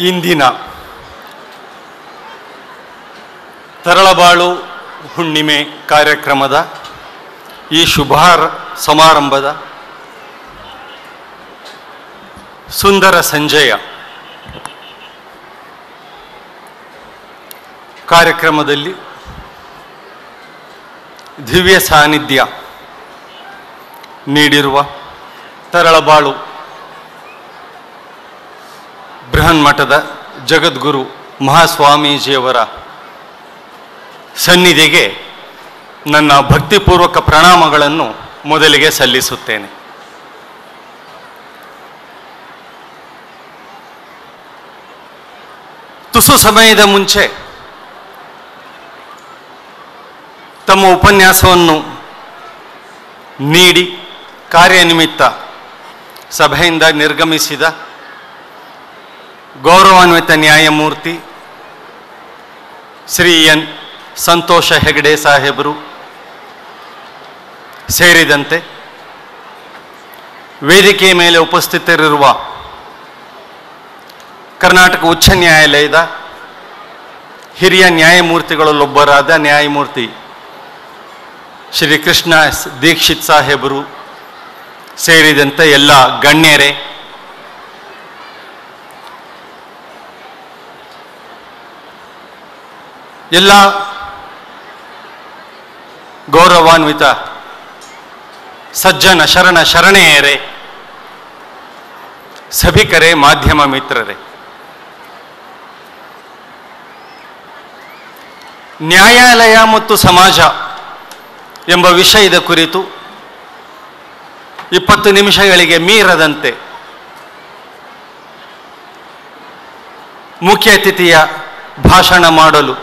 ಇಂದಿನ ತರಳಬಾಳು ಹುಣ್ಣಿಮೆ ಕಾರ್ಯಕ್ರಮದ ಈ ಶುಭ ಸಮಾರಂಭದ ಸುಂದರ ಸಂಜೆಯ ಕಾರ್ಯಕ್ರಮದಲ್ಲಿ ದಿವ್ಯ ಸಾನ್ನಿಧ್ಯ ನೀಡಿರುವ ತರಳಬಾಳು ಬೃಹನ್ಮಠದ ಜಗದ್ಗುರು ಮಹಾಸ್ವಾಮೀಜಿಯವರ ಸನ್ನಿಧಿಗೆ ನನ್ನ ಭಕ್ತಿಪೂರ್ವಕ ಪ್ರಣಾಮಗಳನ್ನು ಮೊದಲಿಗೆ ಸಲ್ಲಿಸುತ್ತೇನೆ. ತುಸು ಸಮಯದ ಮುಂಚೆ ತಮ್ಮ ಉಪನ್ಯಾಸವನ್ನು ನೀಡಿ ಕಾರ್ಯನಿಮಿತ್ತ ಸಭೆಯಿಂದ ನಿರ್ಗಮಿಸಿದ ಗೌರವಾನ್ವಿತ ನ್ಯಾಯಮೂರ್ತಿ ಶ್ರೀ ಎನ್ ಸಂತೋಷ ಹೆಗಡೆ ಸಾಹೇಬರು ಸೇರಿದಂತೆ ವೇದಿಕೆಯ ಮೇಲೆ ಉಪಸ್ಥಿತರಿರುವ ಕರ್ನಾಟಕ ಉಚ್ಚ ನ್ಯಾಯಾಲಯದ ಹಿರಿಯ ನ್ಯಾಯಮೂರ್ತಿಗಳಲ್ಲೊಬ್ಬರಾದ ನ್ಯಾಯಮೂರ್ತಿ ಶ್ರೀ ಕೃಷ್ಣ ದೀಕ್ಷಿತ್ ಸಾಹೇಬರು ಸೇರಿದಂತೆ ಎಲ್ಲ ಗಣ್ಯರೇ, ಎಲ್ಲ ಗೌರವಾನ್ವಿತ ಸಜ್ಜನ ಶರಣ ಶರಣೆಯರೇ, ಸಭಿಕರೇ, ಮಾಧ್ಯಮ ಮಿತ್ರರೇ, ನ್ಯಾಯಾಲಯ ಮತ್ತು ಸಮಾಜ ಎಂಬ ವಿಷಯದ ಕುರಿತು 20 ನಿಮಿಷಗಳಿಗೆ ಮೀರದಂತೆ ಮುಖ್ಯ ಅತಿಥಿಯ ಭಾಷಣ ಮಾಡಲು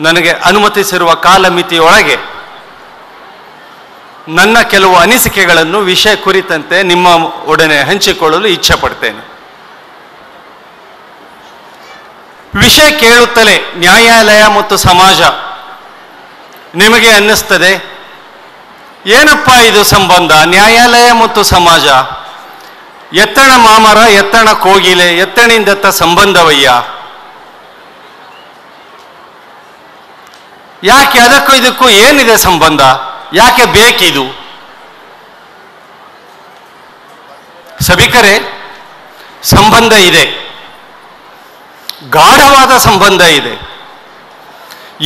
ನನಗೆ ಅನುಮತಿಸಿರುವ ಕಾಲಮಿತಿಯೊಳಗೆ ನನ್ನ ಕೆಲವು ಅನಿಸಿಕೆಗಳನ್ನು ವಿಷಯ ಕುರಿತಂತೆ ನಿಮ್ಮ ಒಡನೆ ಹಂಚಿಕೊಳ್ಳಲು ಇಚ್ಛೆ ಪಡ್ತೇನೆ. ವಿಷಯ ಕೇಳುತ್ತಲೇ ನ್ಯಾಯಾಲಯ ಮತ್ತು ಸಮಾಜ ನಿಮಗೆ ಅನ್ನಿಸ್ತದೆ, ಏನಪ್ಪ ಇದು ಸಂಬಂಧ? ನ್ಯಾಯಾಲಯ ಮತ್ತು ಸಮಾಜ ಎತ್ತಣ ಮಾಮರ ಎತ್ತಣ ಕೋಗಿಲೆ ಎತ್ತಣಿಂದತ್ತ ಸಂಬಂಧವಯ್ಯ. ಯಾಕೆ ಅದಕ್ಕೂ ಇದಕ್ಕೂ ಏನಿದೆ ಸಂಬಂಧ? ಯಾಕೆ ಬೇಕಿದು? ಸಭಿಕರೇ, ಸಂಬಂಧ ಇದೆ, ಗಾಢವಾದ ಸಂಬಂಧ ಇದೆ,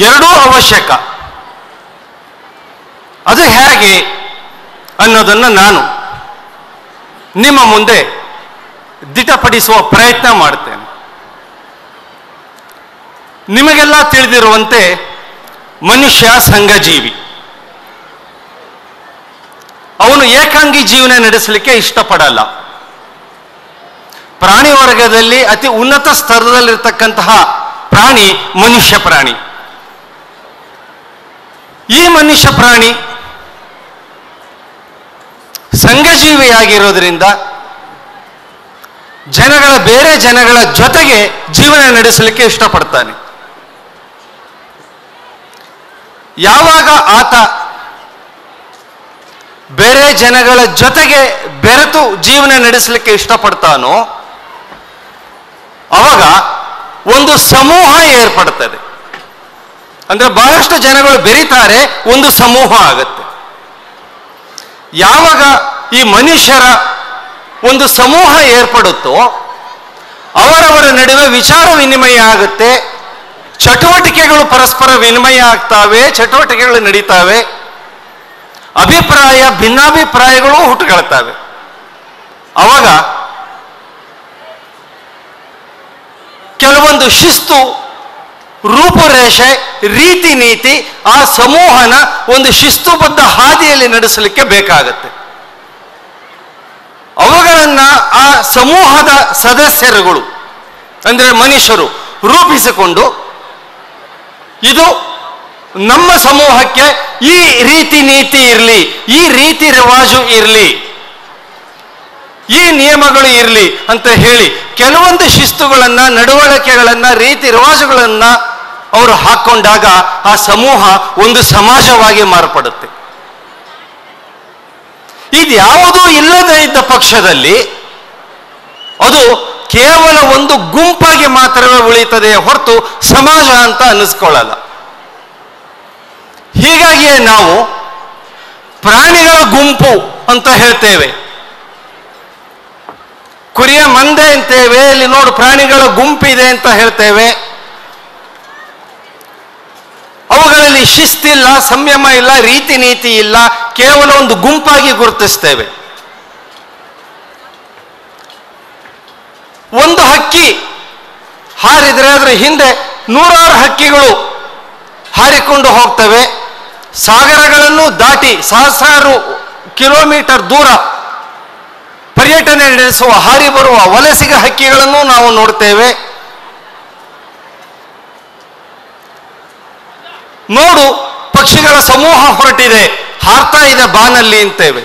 ಎರಡೂ ಅವಶ್ಯಕ. ಅದು ಹೇಗೆ ಅನ್ನೋದನ್ನು ನಾನು ನಿಮ್ಮ ಮುಂದೆ ದಿಟಪಡಿಸುವ ಪ್ರಯತ್ನ ಮಾಡ್ತೇನೆ. ನಿಮಗೆಲ್ಲ ತಿಳಿದಿರುವಂತೆ ಮನುಷ್ಯ ಸಂಘಜೀವಿ. ಅವನು ಏಕಾಂಗಿ ಜೀವನ ನಡೆಸಲಿಕ್ಕೆ ಇಷ್ಟಪಡಲ್ಲ. ಪ್ರಾಣಿ ವರ್ಗದಲ್ಲಿ ಅತಿ ಉನ್ನತ ಸ್ತರದಲ್ಲಿರ್ತಕ್ಕಂತಹ ಪ್ರಾಣಿ ಮನುಷ್ಯ ಪ್ರಾಣಿ. ಈ ಮನುಷ್ಯ ಪ್ರಾಣಿ ಸಂಘಜೀವಿಯಾಗಿರೋದ್ರಿಂದ ಬೇರೆ ಜನಗಳ ಜೊತೆಗೆ ಜೀವನ ನಡೆಸಲಿಕ್ಕೆ ಇಷ್ಟಪಡ್ತಾನೆ. ಯಾವಾಗ ಆತ ಬೇರೆ ಜನಗಳ ಜೊತೆಗೆ ಬೆರೆತು ಜೀವನ ನಡೆಸಲಿಕ್ಕೆ ಇಷ್ಟಪಡ್ತಾನೋ ಅವಾಗ ಒಂದು ಸಮೂಹ ಏರ್ಪಡ್ತದೆ. ಅಂದ್ರೆ ಬಹಳಷ್ಟು ಜನಗಳು ಬೆರೀತಾರೆ, ಒಂದು ಸಮೂಹ ಆಗುತ್ತೆ. ಯಾವಾಗ ಈ ಮನುಷ್ಯರ ಒಂದು ಸಮೂಹ ಏರ್ಪಡುತ್ತೋ ಅವರವರ ನಡುವೆ ವಿಚಾರ ವಿನಿಮಯ ಆಗುತ್ತೆ, ಚಟುವಟಿಕೆಗಳು ಪರಸ್ಪರ ವಿನಿಮಯ ಆಗ್ತಾವೆ, ಚಟುವಟಿಕೆಗಳು ನಡೀತಾವೆ, ಭಿನ್ನಾಭಿಪ್ರಾಯಗಳು ಹುಟ್ಟುಕೊಳ್ತಾವೆ. ಅವಾಗ ಕೆಲವೊಂದು ಶಿಸ್ತು, ರೂಪುರೇಷೆ, ರೀತಿ ನೀತಿ ಆ ಸಮೂಹನ ಒಂದು ಶಿಸ್ತುಬದ್ಧ ಹಾದಿಯಲ್ಲಿ ನಡೆಸಲಿಕ್ಕೆ ಬೇಕಾಗತ್ತೆ. ಅವುಗಳನ್ನ ಆ ಸಮೂಹದ ಸದಸ್ಯರುಗಳು ಅಂದ್ರೆ ಮನುಷ್ಯರು ರೂಪಿಸಿಕೊಂಡು, ಇದು ನಮ್ಮ ಸಮೂಹಕ್ಕೆ ಈ ರೀತಿ ನೀತಿ ಇರಲಿ, ಈ ರೀತಿ ರಿವಾಜು ಇರಲಿ, ಈ ನಿಯಮಗಳು ಇರಲಿ ಅಂತ ಹೇಳಿ ಕೆಲವೊಂದು ಶಿಸ್ತುಗಳನ್ನ, ನಡವಳಿಕೆಗಳನ್ನ, ರೀತಿ ರಿವಾಜುಗಳನ್ನ ಅವರು ಹಾಕೊಂಡಾಗ ಆ ಸಮೂಹ ಒಂದು ಸಮಾಜವಾಗಿ ಮಾರ್ಪಡುತ್ತೆ. ಇದ್ಯಾವುದೂ ಇಲ್ಲದೇ ಇದ್ದ ಪಕ್ಷದಲ್ಲಿ ಅದು ಕೇವಲ ಒಂದು ಗುಂಪಾಗಿ ಮಾತ್ರವೇ ಉಳಿತದೆ ಹೊರತು ಸಮಾಜ ಅಂತ ಅನ್ನಿಸ್ಕೊಳ್ಳಲ್ಲ. ಹೀಗಾಗಿಯೇ ನಾವು ಪ್ರಾಣಿಗಳ ಗುಂಪು ಅಂತ ಹೇಳ್ತೇವೆ, ಕುರಿಯ ಮಂದೆ ಅಂತೇವೆ, ಇಲ್ಲಿ ನೋಡು ಪ್ರಾಣಿಗಳ ಗುಂಪಿದೆ ಅಂತ ಹೇಳ್ತೇವೆ. ಅವುಗಳಲ್ಲಿ ಶಿಸ್ತಿಲ್ಲ, ಸಂಯಮ ಇಲ್ಲ, ರೀತಿ ನೀತಿ ಇಲ್ಲ, ಕೇವಲ ಒಂದು ಗುಂಪಾಗಿ ಗುರುತಿಸ್ತೇವೆ. ಒಂದು ಹಕ್ಕಿ ಹಾರಿದರೆ ಅದರ ಹಿಂದೆ ನೂರಾರು ಹಕ್ಕಿಗಳು ಹಾರಿಕೊಂಡು ಹೋಗ್ತವೆ. ಸಾಗರಗಳನ್ನು ದಾಟಿ ಸಹಸ್ರಾರು ಕಿಲೋಮೀಟರ್ ದೂರ ಪರ್ಯಟನೆ ನಡೆಸುವ ಹಾರಿ ಬರುವ ವಲಸಿಗ ಹಕ್ಕಿಗಳನ್ನು ನಾವು ನೋಡ್ತೇವೆ. ನೋಡು, ಪಕ್ಷಿಗಳ ಸಮೂಹ ಹೊರಟಿದೆ, ಹಾರ್ತಾ ಇದೆ ಬಾನಲ್ಲಿ ಅಂತೇವೆ.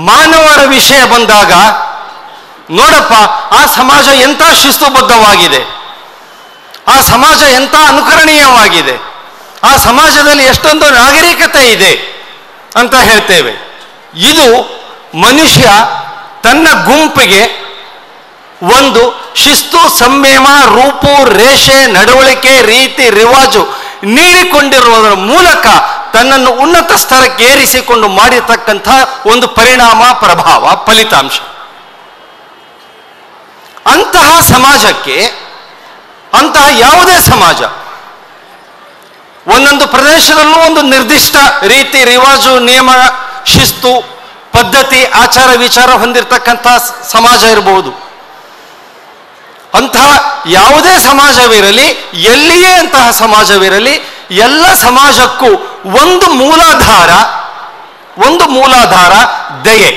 ಮಾನವರ ವಿಷಯ ಬಂದಾಗ ನೋಡಪ್ಪ, ಆ ಸಮಾಜ ಎಂಥ ಶಿಸ್ತುಬದ್ಧವಾಗಿದೆ, ಆ ಸಮಾಜ ಎಂಥ ಅನುಕರಣೀಯವಾಗಿದೆ, ಆ ಸಮಾಜದಲ್ಲಿ ಎಷ್ಟೊಂದು ನಾಗರಿಕತೆ ಇದೆ ಅಂತ ಹೇಳ್ತೇವೆ. ಇದು ಮನುಷ್ಯ ತನ್ನ ಗುಂಪಿಗೆ ಒಂದು ಶಿಸ್ತು, ಸಂಯಮ, ರೂಪು, ರೇಷೆ, ನಡವಳಿಕೆ, ರೀತಿ, ರಿವಾಜು ನೀಡಿಕೊಂಡಿರುವುದರ ಮೂಲಕ ತನ್ನನ್ನು ಉನ್ನತ ಸ್ತರಕ್ಕೆ ಏರಿಸಿಕೊಂಡು ಮಾಡಿರ್ತಕ್ಕಂಥ ಒಂದು ಪರಿಣಾಮ, ಪ್ರಭಾವ, ಫಲಿತಾಂಶ. ಅಂತಹ ಸಮಾಜಕ್ಕೆ, ಅಂತಹ ಯಾವುದೇ ಸಮಾಜ ಒಂದೊಂದು ಪ್ರದೇಶದಲ್ಲೂ ಒಂದು ನಿರ್ದಿಷ್ಟ ರೀತಿ, ರಿವಾಜು, ನಿಯಮ, ಶಿಸ್ತು, ಪದ್ಧತಿ, ಆಚಾರ ವಿಚಾರ ಹೊಂದಿರತಕ್ಕಂಥ ಸಮಾಜ ಇರಬಹುದು. ಅಂತಹ ಯಾವುದೇ ಸಮಾಜವಿರಲಿ, ಎಲ್ಲಿಯೇ ಅಂತಹ ಸಮಾಜವಿರಲಿ, ಎಲ್ಲ ಸಮಾಜಕ್ಕೂ ಒಂದು ಮೂಲಾಧಾರ ದಯೆ.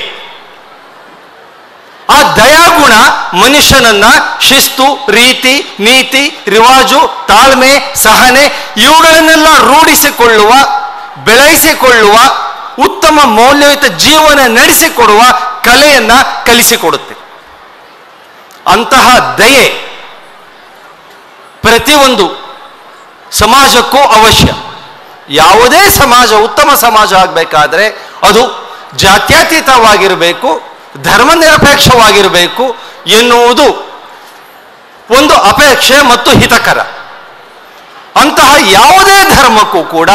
ಆ ದಯಾಗುಣ ಮನುಷ್ಯನನ್ನ ಶಿಸ್ತು, ರೀತಿ, ನೀತಿ, ರಿವಾಜು, ತಾಳ್ಮೆ, ಸಹನೆ ಇವುಗಳನ್ನೆಲ್ಲ ರೂಢಿಸಿಕೊಳ್ಳುವ, ಬೆಳೆಸಿಕೊಳ್ಳುವ, ಉತ್ತಮ ಮೌಲ್ಯಯುತ ಜೀವನ ನಡೆಸಿಕೊಡುವ ಕಲೆಯನ್ನ ಕಲಿಸಿಕೊಡುತ್ತೆ. ಅಂತಹ ದಯೆ ಪ್ರತಿಯೊಂದು ಸಮಾಜಕ್ಕೂ ಅವಶ್ಯ. ಯಾವುದೇ ಸಮಾಜ ಉತ್ತಮ ಸಮಾಜ ಆಗಬೇಕಾದ್ರೆ ಅದು ಜಾತ್ಯತೀತವಾಗಿರಬೇಕು, ಧರ್ಮ ನಿರಪೇಕ್ಷವಾಗಿರಬೇಕು ಎನ್ನುವುದು ಒಂದು ಅಪೇಕ್ಷೆ ಮತ್ತು ಹಿತಕರ. ಅಂತಹ ಯಾವುದೇ ಧರ್ಮಕ್ಕೂ ಕೂಡ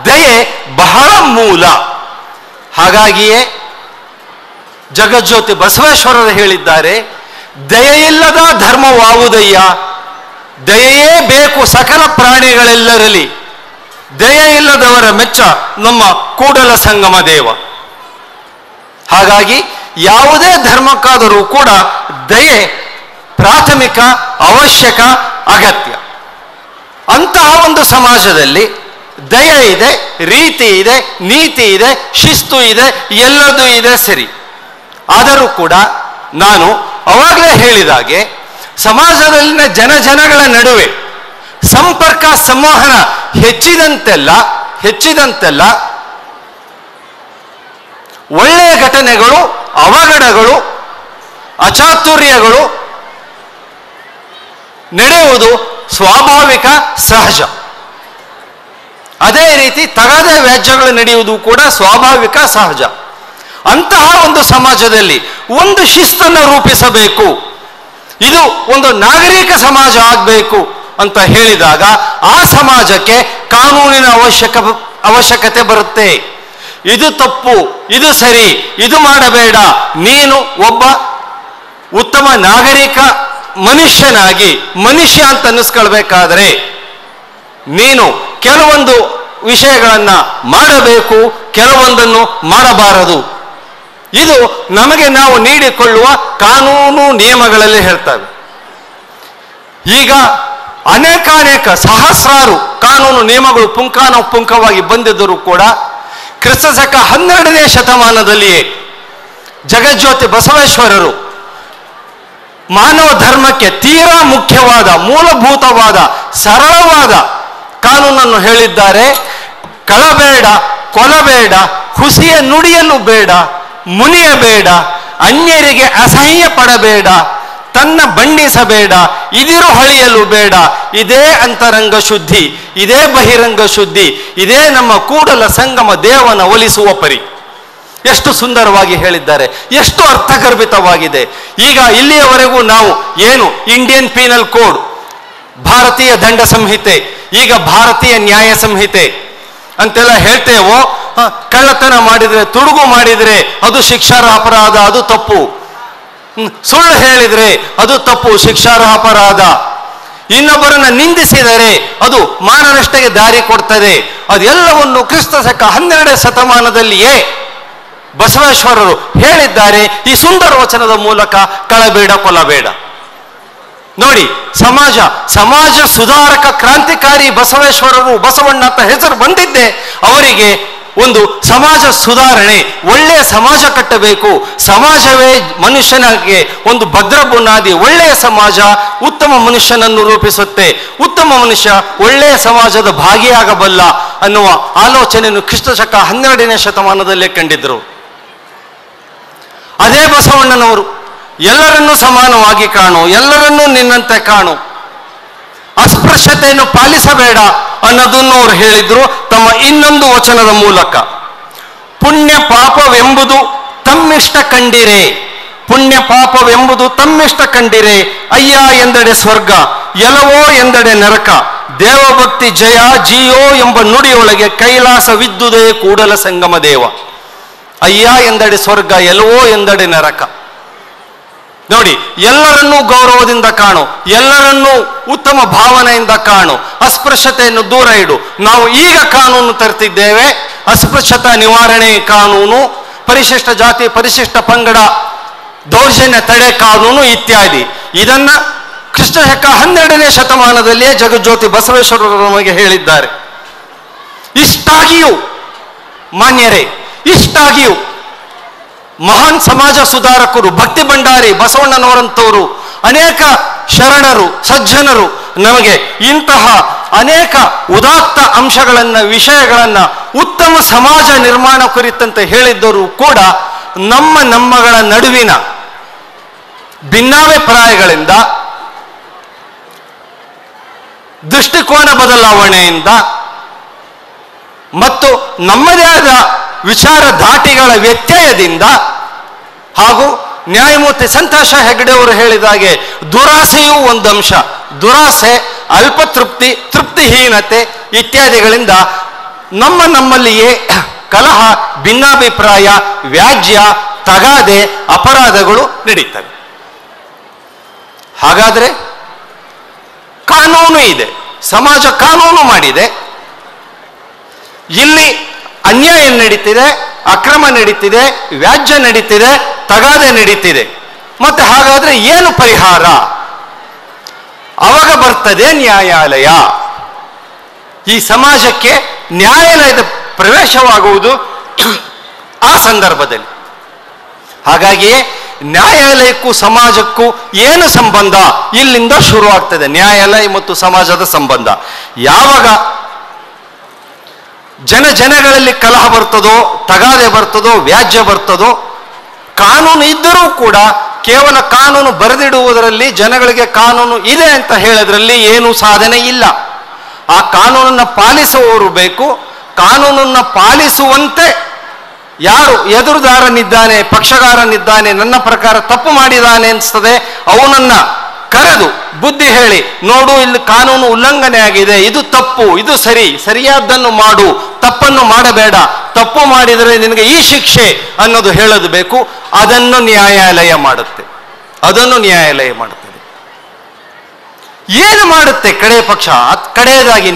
ದಯೆ ಬಹಳ ಮೂಲ. ಹಾಗಾಗಿಯೇ ಜಗಜ್ಯೋತಿ ಬಸವೇಶ್ವರರು ಹೇಳಿದ್ದಾರೆ, ದಯೆಯಿಲ್ಲದ ಧರ್ಮವಾವುದಯ್ಯ, ದಯೆಯೇ ಬೇಕು ಸಕಲ ಪ್ರಾಣಿಗಳೆಲ್ಲರಲ್ಲಿ, ದಯೆ ಇಲ್ಲದವರ ಮೆಚ್ಚ ನಮ್ಮ ಕೂಡಲ ಸಂಗಮ ದೇವ. ಹಾಗಾಗಿ ಯಾವುದೇ ಧರ್ಮಕ್ಕಾದರೂ ಕೂಡ ದಯೆ ಪ್ರಾಥಮಿಕ, ಅವಶ್ಯಕ, ಅಗತ್ಯ. ಅಂತಹ ಒಂದು ಸಮಾಜದಲ್ಲಿ ದಯೆ ಇದೆ, ರೀತಿ ಇದೆ, ನೀತಿ ಇದೆ, ಶಿಸ್ತು ಇದೆ, ಎಲ್ಲದೂ ಇದೆ, ಸರಿ. ಆದರೂ ಕೂಡ ನಾನು ಅವಾಗಲೇ ಹೇಳಿದಾಗೆ ಸಮಾಜದಲ್ಲಿನ ಜನಗಳ ನಡುವೆ ಸಂಪರ್ಕ, ಸಂವಹನ ಹೆಚ್ಚಿದಂತೆಲ್ಲ ಒಳ್ಳೆಯ ಘಟನೆಗಳು, ಅವಘಡಗಳು, ಅಚಾತುರ್ಯಗಳು ನಡೆಯುವುದು ಸ್ವಾಭಾವಿಕ, ಸಹಜ. ಅದೇ ರೀತಿ ತಗದೆ ವ್ಯಾಜ್ಯಗಳು ನಡೆಯುವುದು ಕೂಡ ಸ್ವಾಭಾವಿಕ, ಸಹಜ. ಅಂತಹ ಒಂದು ಸಮಾಜದಲ್ಲಿ ಒಂದು ಶಿಸ್ತನ್ನು ರೂಪಿಸಬೇಕು, ಇದು ಒಂದು ನಾಗರಿಕ ಸಮಾಜ ಆಗಬೇಕು ಅಂತ ಹೇಳಿದಾಗ ಆ ಸಮಾಜಕ್ಕೆ ಕಾನೂನಿನ ಅವಶ್ಯಕತೆ ಬರುತ್ತೆ. ಇದು ತಪ್ಪು, ಇದು ಸರಿ, ಇದು ಮಾಡಬೇಡ, ನೀನು ಒಬ್ಬ ಉತ್ತಮ ನಾಗರಿಕ ಮನುಷ್ಯನಾಗಿ ಮನುಷ್ಯ ಅಂತ ಅನ್ನಿಸ್ಕೊಳ್ಬೇಕಾದ್ರೆ ನೀನು ಕೆಲವೊಂದು ವಿಷಯಗಳನ್ನು ಮಾಡಬೇಕು, ಕೆಲವೊಂದನ್ನು ಮಾಡಬಾರದು. ಇದು ನಮಗೆ ನಾವು ನೀಡಿಕೊಳ್ಳುವ ಕಾನೂನು ನಿಯಮಗಳಲ್ಲಿ ಹೇಳ್ತವೆ. ಈಗ ಅನೇಕಾನೇಕ ಸಹಸ್ರಾರು ಕಾನೂನು ನಿಯಮಗಳು ಪುಂಖಾನುಪುಂಖವಾಗಿ ಬಂದಿದ್ದರೂ ಕೂಡ ಕ್ರಿಸ್ತಶಕ 12ನೇ ಶತಮಾನದಲ್ಲಿಯೇ ಜಗಜ್ಯೋತಿ ಬಸವೇಶ್ವರರು ಮಾನವ ಧರ್ಮಕ್ಕೆ ತೀರಾ ಮುಖ್ಯವಾದ, ಮೂಲಭೂತವಾದ, ಸರಳವಾದ ಕಾನೂನನ್ನು ಹೇಳಿದ್ದಾರೆ. ಕಳಬೇಡ, ಕೊಲಬೇಡ, ಹುಸಿಯ ನುಡಿಯಲು ಬೇಡ, ಮುನಿಯಬೇಡ, ಅನ್ಯರಿಗೆ ಅಸಹ್ಯ ಪಡಬೇಡ, ತನ್ನ ಬಣ್ಣಿಸಬೇಡ, ಇದಿರು ಹೊಳೆಯಲು ಬೇಡ. ಇದೇ ಅಂತರಂಗ ಶುದ್ಧಿ, ಇದೇ ಬಹಿರಂಗ ಶುದ್ಧಿ, ಇದೇ ನಮ್ಮ ಕೂಡಲ ಸಂಗಮ ದೇವನ ಒಲಿಸುವ ಪರಿ. ಎಷ್ಟು ಸುಂದರವಾಗಿ ಹೇಳಿದ್ದಾರೆ, ಎಷ್ಟು ಅರ್ಥಗರ್ಭಿತವಾಗಿದೆ. ಈಗ ಇಲ್ಲಿಯವರೆಗೂ ನಾವು ಏನು ಇಂಡಿಯನ್ ಪೀನಲ್ ಕೋಡ್, ಭಾರತೀಯ ದಂಡ ಸಂಹಿತೆ, ಈಗ ಭಾರತೀಯ ನ್ಯಾಯ ಸಂಹಿತೆ ಅಂತೆಲ್ಲ ಹೇಳ್ತೇವೋ, ಕಳ್ಳತನ ಮಾಡಿದ್ರೆ, ತುಡುಗು ಮಾಡಿದ್ರೆ ಅದು ಶಿಕ್ಷಾರ್ಹ ಅಪರಾಧ, ಅದು ತಪ್ಪು. ಸುಳ್ಳು ಹೇಳಿದ್ರೆ ಅದು ತಪ್ಪು, ಶಿಕ್ಷಾರ್ಹ ಅಪರಾಧ. ಇನ್ನೊಬ್ಬರನ್ನ ನಿಂದಿಸಿದರೆ ಅದು ಮಾನನಷ್ಟಕ್ಕೆ ದಾರಿ ಕೊಡ್ತದೆ. ಅದೆಲ್ಲವನ್ನು ಕ್ರಿಸ್ತ ಶಕ 12ನೇ ಶತಮಾನದಲ್ಲಿಯೇ ಬಸವೇಶ್ವರರು ಹೇಳಿದ್ದಾರೆ ಈ ಸುಂದರ ವಚನದ ಮೂಲಕ. ಕಳಬೇಡ, ಕೊಲ್ಲಬೇಡ. ನೋಡಿ, ಸಮಾಜ ಸುಧಾರಕ ಕ್ರಾಂತಿಕಾರಿ ಬಸವೇಶ್ವರರು, ಬಸವಣ್ಣ ಅಂತ ಹೆಸರು ಬಂದಿದ್ದೆ ಅವರಿಗೆ ಒಂದು ಸಮಾಜ ಸುಧಾರಣೆ, ಒಳ್ಳೆಯ ಸಮಾಜ ಕಟ್ಟಬೇಕು, ಸಮಾಜವೇ ಮನುಷ್ಯನಿಗೆ ಒಂದು ಭದ್ರ ಬುನಾದಿ, ಒಳ್ಳೆಯ ಸಮಾಜ ಉತ್ತಮ ಮನುಷ್ಯನನ್ನು ರೂಪಿಸುತ್ತೆ, ಉತ್ತಮ ಮನುಷ್ಯ ಒಳ್ಳೆಯ ಸಮಾಜದ ಭಾಗಿಯಾಗಬಲ್ಲ ಅನ್ನುವ ಆಲೋಚನೆಯನ್ನು ಕ್ರಿಸ್ತ ಶಕ 12ನೇ ಶತಮಾನದಲ್ಲೇ ಕಂಡಿದ್ರು. ಅದೇ ಬಸವಣ್ಣನವರು ಎಲ್ಲರನ್ನೂ ಸಮಾನವಾಗಿ ಕಾಣು, ಎಲ್ಲರನ್ನೂ ನಿನ್ನಂತೆ ಕಾಣು, ಅಸ್ಪೃಶ್ಯತೆಯನ್ನು ಪಾಲಿಸಬೇಡ ಅನ್ನೋದನ್ನು ಅವರು ಹೇಳಿದ್ರು ತಮ್ಮ ಇನ್ನೊಂದು ವಚನದ ಮೂಲಕ. ಪುಣ್ಯ ಪಾಪವೆಂಬುದು ತಮ್ಮಿಷ್ಟ ಕಂಡಿರೆ, ಪುಣ್ಯ ಪಾಪವೆಂಬುದು ತಮ್ಮಿಷ್ಟ ಕಂಡಿರೆ, ಅಯ್ಯ ಎಂದೆಡೆ ಸ್ವರ್ಗ, ಎಲವೋ ಎಂದೆಡೆ ನರಕ, ದೇವಭಕ್ತಿ ಜಯ ಜಿಯೋ ಎಂಬ ನುಡಿಯೊಳಗೆ ಕೈಲಾಸವಿದ್ದುದೇ ಕೂಡಲ ಸಂಗಮ ದೇವ. ಅಯ್ಯ ಎಂದೆಡೆ ಸ್ವರ್ಗ, ಎಲವೋ ಎಂದೆಡೆ ನರಕ. ನೋಡಿ, ಎಲ್ಲರನ್ನೂ ಗೌರವದಿಂದ ಕಾಣು, ಎಲ್ಲರನ್ನೂ ಉತ್ತಮ ಭಾವನೆಯಿಂದ ಕಾಣು, ಅಸ್ಪೃಶ್ಯತೆಯನ್ನು ದೂರ ಇಡು. ನಾವು ಈಗ ಕಾನೂನು ತರ್ತಿದ್ದೇವೆ, ಅಸ್ಪೃಶ್ಯತಾ ನಿವಾರಣೆ ಕಾನೂನು, ಪರಿಶಿಷ್ಟ ಜಾತಿ ಪರಿಶಿಷ್ಟ ಪಂಗಡ ದೌರ್ಜನ್ಯ ತಡೆ ಕಾನೂನು ಇತ್ಯಾದಿ. ಇದನ್ನ ಕ್ರಿಸ್ತ ಶಕ 12ನೇ ಶತಮಾನದಲ್ಲಿಯೇ ಜಗಜ್ಯೋತಿ ಬಸವೇಶ್ವರರು ನಮಗೆ ಹೇಳಿದ್ದಾರೆ. ಇಷ್ಟಾಗಿಯೂ ಮಾನ್ಯರೇ, ಇಷ್ಟಾಗಿಯೂ ಮಹಾನ್ ಸಮಾಜ ಸುಧಾರಕರು, ಭಕ್ತಿ ಭಂಡಾರಿ ಬಸವಣ್ಣನವರಂತವರು, ಅನೇಕ ಶರಣರು, ಸಜ್ಜನರು ನಮಗೆ ಇಂತಹ ಅನೇಕ ಉದಾತ್ತ ಅಂಶಗಳನ್ನು, ವಿಷಯಗಳನ್ನು, ಉತ್ತಮ ಸಮಾಜ ನಿರ್ಮಾಣ ಕುರಿತಂತೆ ಹೇಳಿದ್ದರೂ ಕೂಡ ನಮ್ಮಗಳ ನಡುವಿನ ಭಿನ್ನಾಭಿಪ್ರಾಯಗಳಿಂದ, ದೃಷ್ಟಿಕೋನ ಬದಲಾವಣೆಯಿಂದ ಮತ್ತು ನಮ್ಮದೇ ಆದ ವಿಚಾರ ಧಾಟಿಗಳ ವ್ಯತ್ಯಯದಿಂದ ಹಾಗೂ ನ್ಯಾಯಮೂರ್ತಿ ಸಂತೋಷ ಹೆಗಡೆ ಅವರು ಹೇಳಿದಾಗೆ ದುರಾಸೆಯೂ ಒಂದು ಅಂಶ. ದುರಾಸೆ, ಅಲ್ಪತೃಪ್ತಿ, ತೃಪ್ತಿಹೀನತೆ ಇತ್ಯಾದಿಗಳಿಂದ ನಮ್ಮಲ್ಲಿಯೇ ಕಲಹ, ಭಿನ್ನಾಭಿಪ್ರಾಯ, ವ್ಯಾಜ್ಯ, ತಗಾದೆ, ಅಪರಾಧಗಳು ನಡೀತವೆ. ಹಾಗಾದ್ರೆ ಕಾನೂನು ಇದೆ, ಸಮಾಜ ಕಾನೂನು ಮಾಡಿದೆ, ಇಲ್ಲಿ ಅನ್ಯಾಯ ನಡೀತಿದೆ, ಅಕ್ರಮ ನಡೀತಿದೆ, ವ್ಯಾಜ್ಯ ನಡೀತಿದೆ, ತಗಾದೆ ನಡೀತಿದೆ. ಮತ್ತೆ ಹಾಗಾದ್ರೆ ಏನು ಪರಿಹಾರ? ಅವಾಗ ಬರ್ತದೆ ನ್ಯಾಯಾಲಯ. ಈ ಸಮಾಜಕ್ಕೆ ನ್ಯಾಯಾಲಯದ ಪ್ರವೇಶವಾಗುವುದು ಆ ಸಂದರ್ಭದಲ್ಲಿ. ಹಾಗಾಗಿಯೇ ನ್ಯಾಯಾಲಯಕ್ಕೂ ಸಮಾಜಕ್ಕೂ ಏನು ಸಂಬಂಧ? ಇಲ್ಲಿಂದ ಶುರುವಾಗ್ತದೆ ನ್ಯಾಯಾಲಯ ಮತ್ತು ಸಮಾಜದ ಸಂಬಂಧ. ಯಾವಾಗ ಜನಗಳಲ್ಲಿ ಕಲಹ ಬರ್ತದೋ, ತಗಾದೆ ಬರ್ತದೋ, ವ್ಯಾಜ್ಯ ಬರ್ತದೋ, ಕಾನೂನು ಇದ್ದರೂ ಕೂಡ ಕೇವಲ ಕಾನೂನು ಬರೆದಿಡುವುದರಲ್ಲಿ, ಜನಗಳಿಗೆ ಕಾನೂನು ಇದೆ ಅಂತ ಹೇಳೋದ್ರಲ್ಲಿ ಏನೂ ಸಾಧನೆ ಇಲ್ಲ. ಆ ಕಾನೂನನ್ನು ಪಾಲಿಸುವವರು ಬೇಕು. ಕಾನೂನನ್ನು ಪಾಲಿಸುವಂತೆ ಯಾರು ಎದುರುದಾರನಿದ್ದಾನೆ, ಪಕ್ಷಗಾರನಿದ್ದಾನೆ, ನನ್ನ ಪ್ರಕಾರ ತಪ್ಪು ಮಾಡಿದಾನೆ ಅನಿಸ್ತದೆ, ಅವನನ್ನ ಕರೆದು ಬುದ್ಧಿ ಹೇಳಿ, ನೋಡು ಇಲ್ಲಿ ಕಾನೂನು ಉಲ್ಲಂಘನೆ ಆಗಿದೆ, ಇದು ತಪ್ಪು, ಇದು ಸರಿಯಾದ್ದನ್ನು ಮಾಡು, ತಪ್ಪನ್ನು ಮಾಡಬೇಡ, ತಪ್ಪು ಮಾಡಿದರೆ ನಿನಗೆ ಈ ಶಿಕ್ಷೆ ಅನ್ನೋದು ಹೇಳೋದು ಬೇಕು. ಅದನ್ನು ನ್ಯಾಯಾಲಯ ಮಾಡುತ್ತೆ. ಏನು ಮಾಡುತ್ತೆ ಕಡೆ ಪಕ್ಷ? ಕಡೆಯದಾಗಿ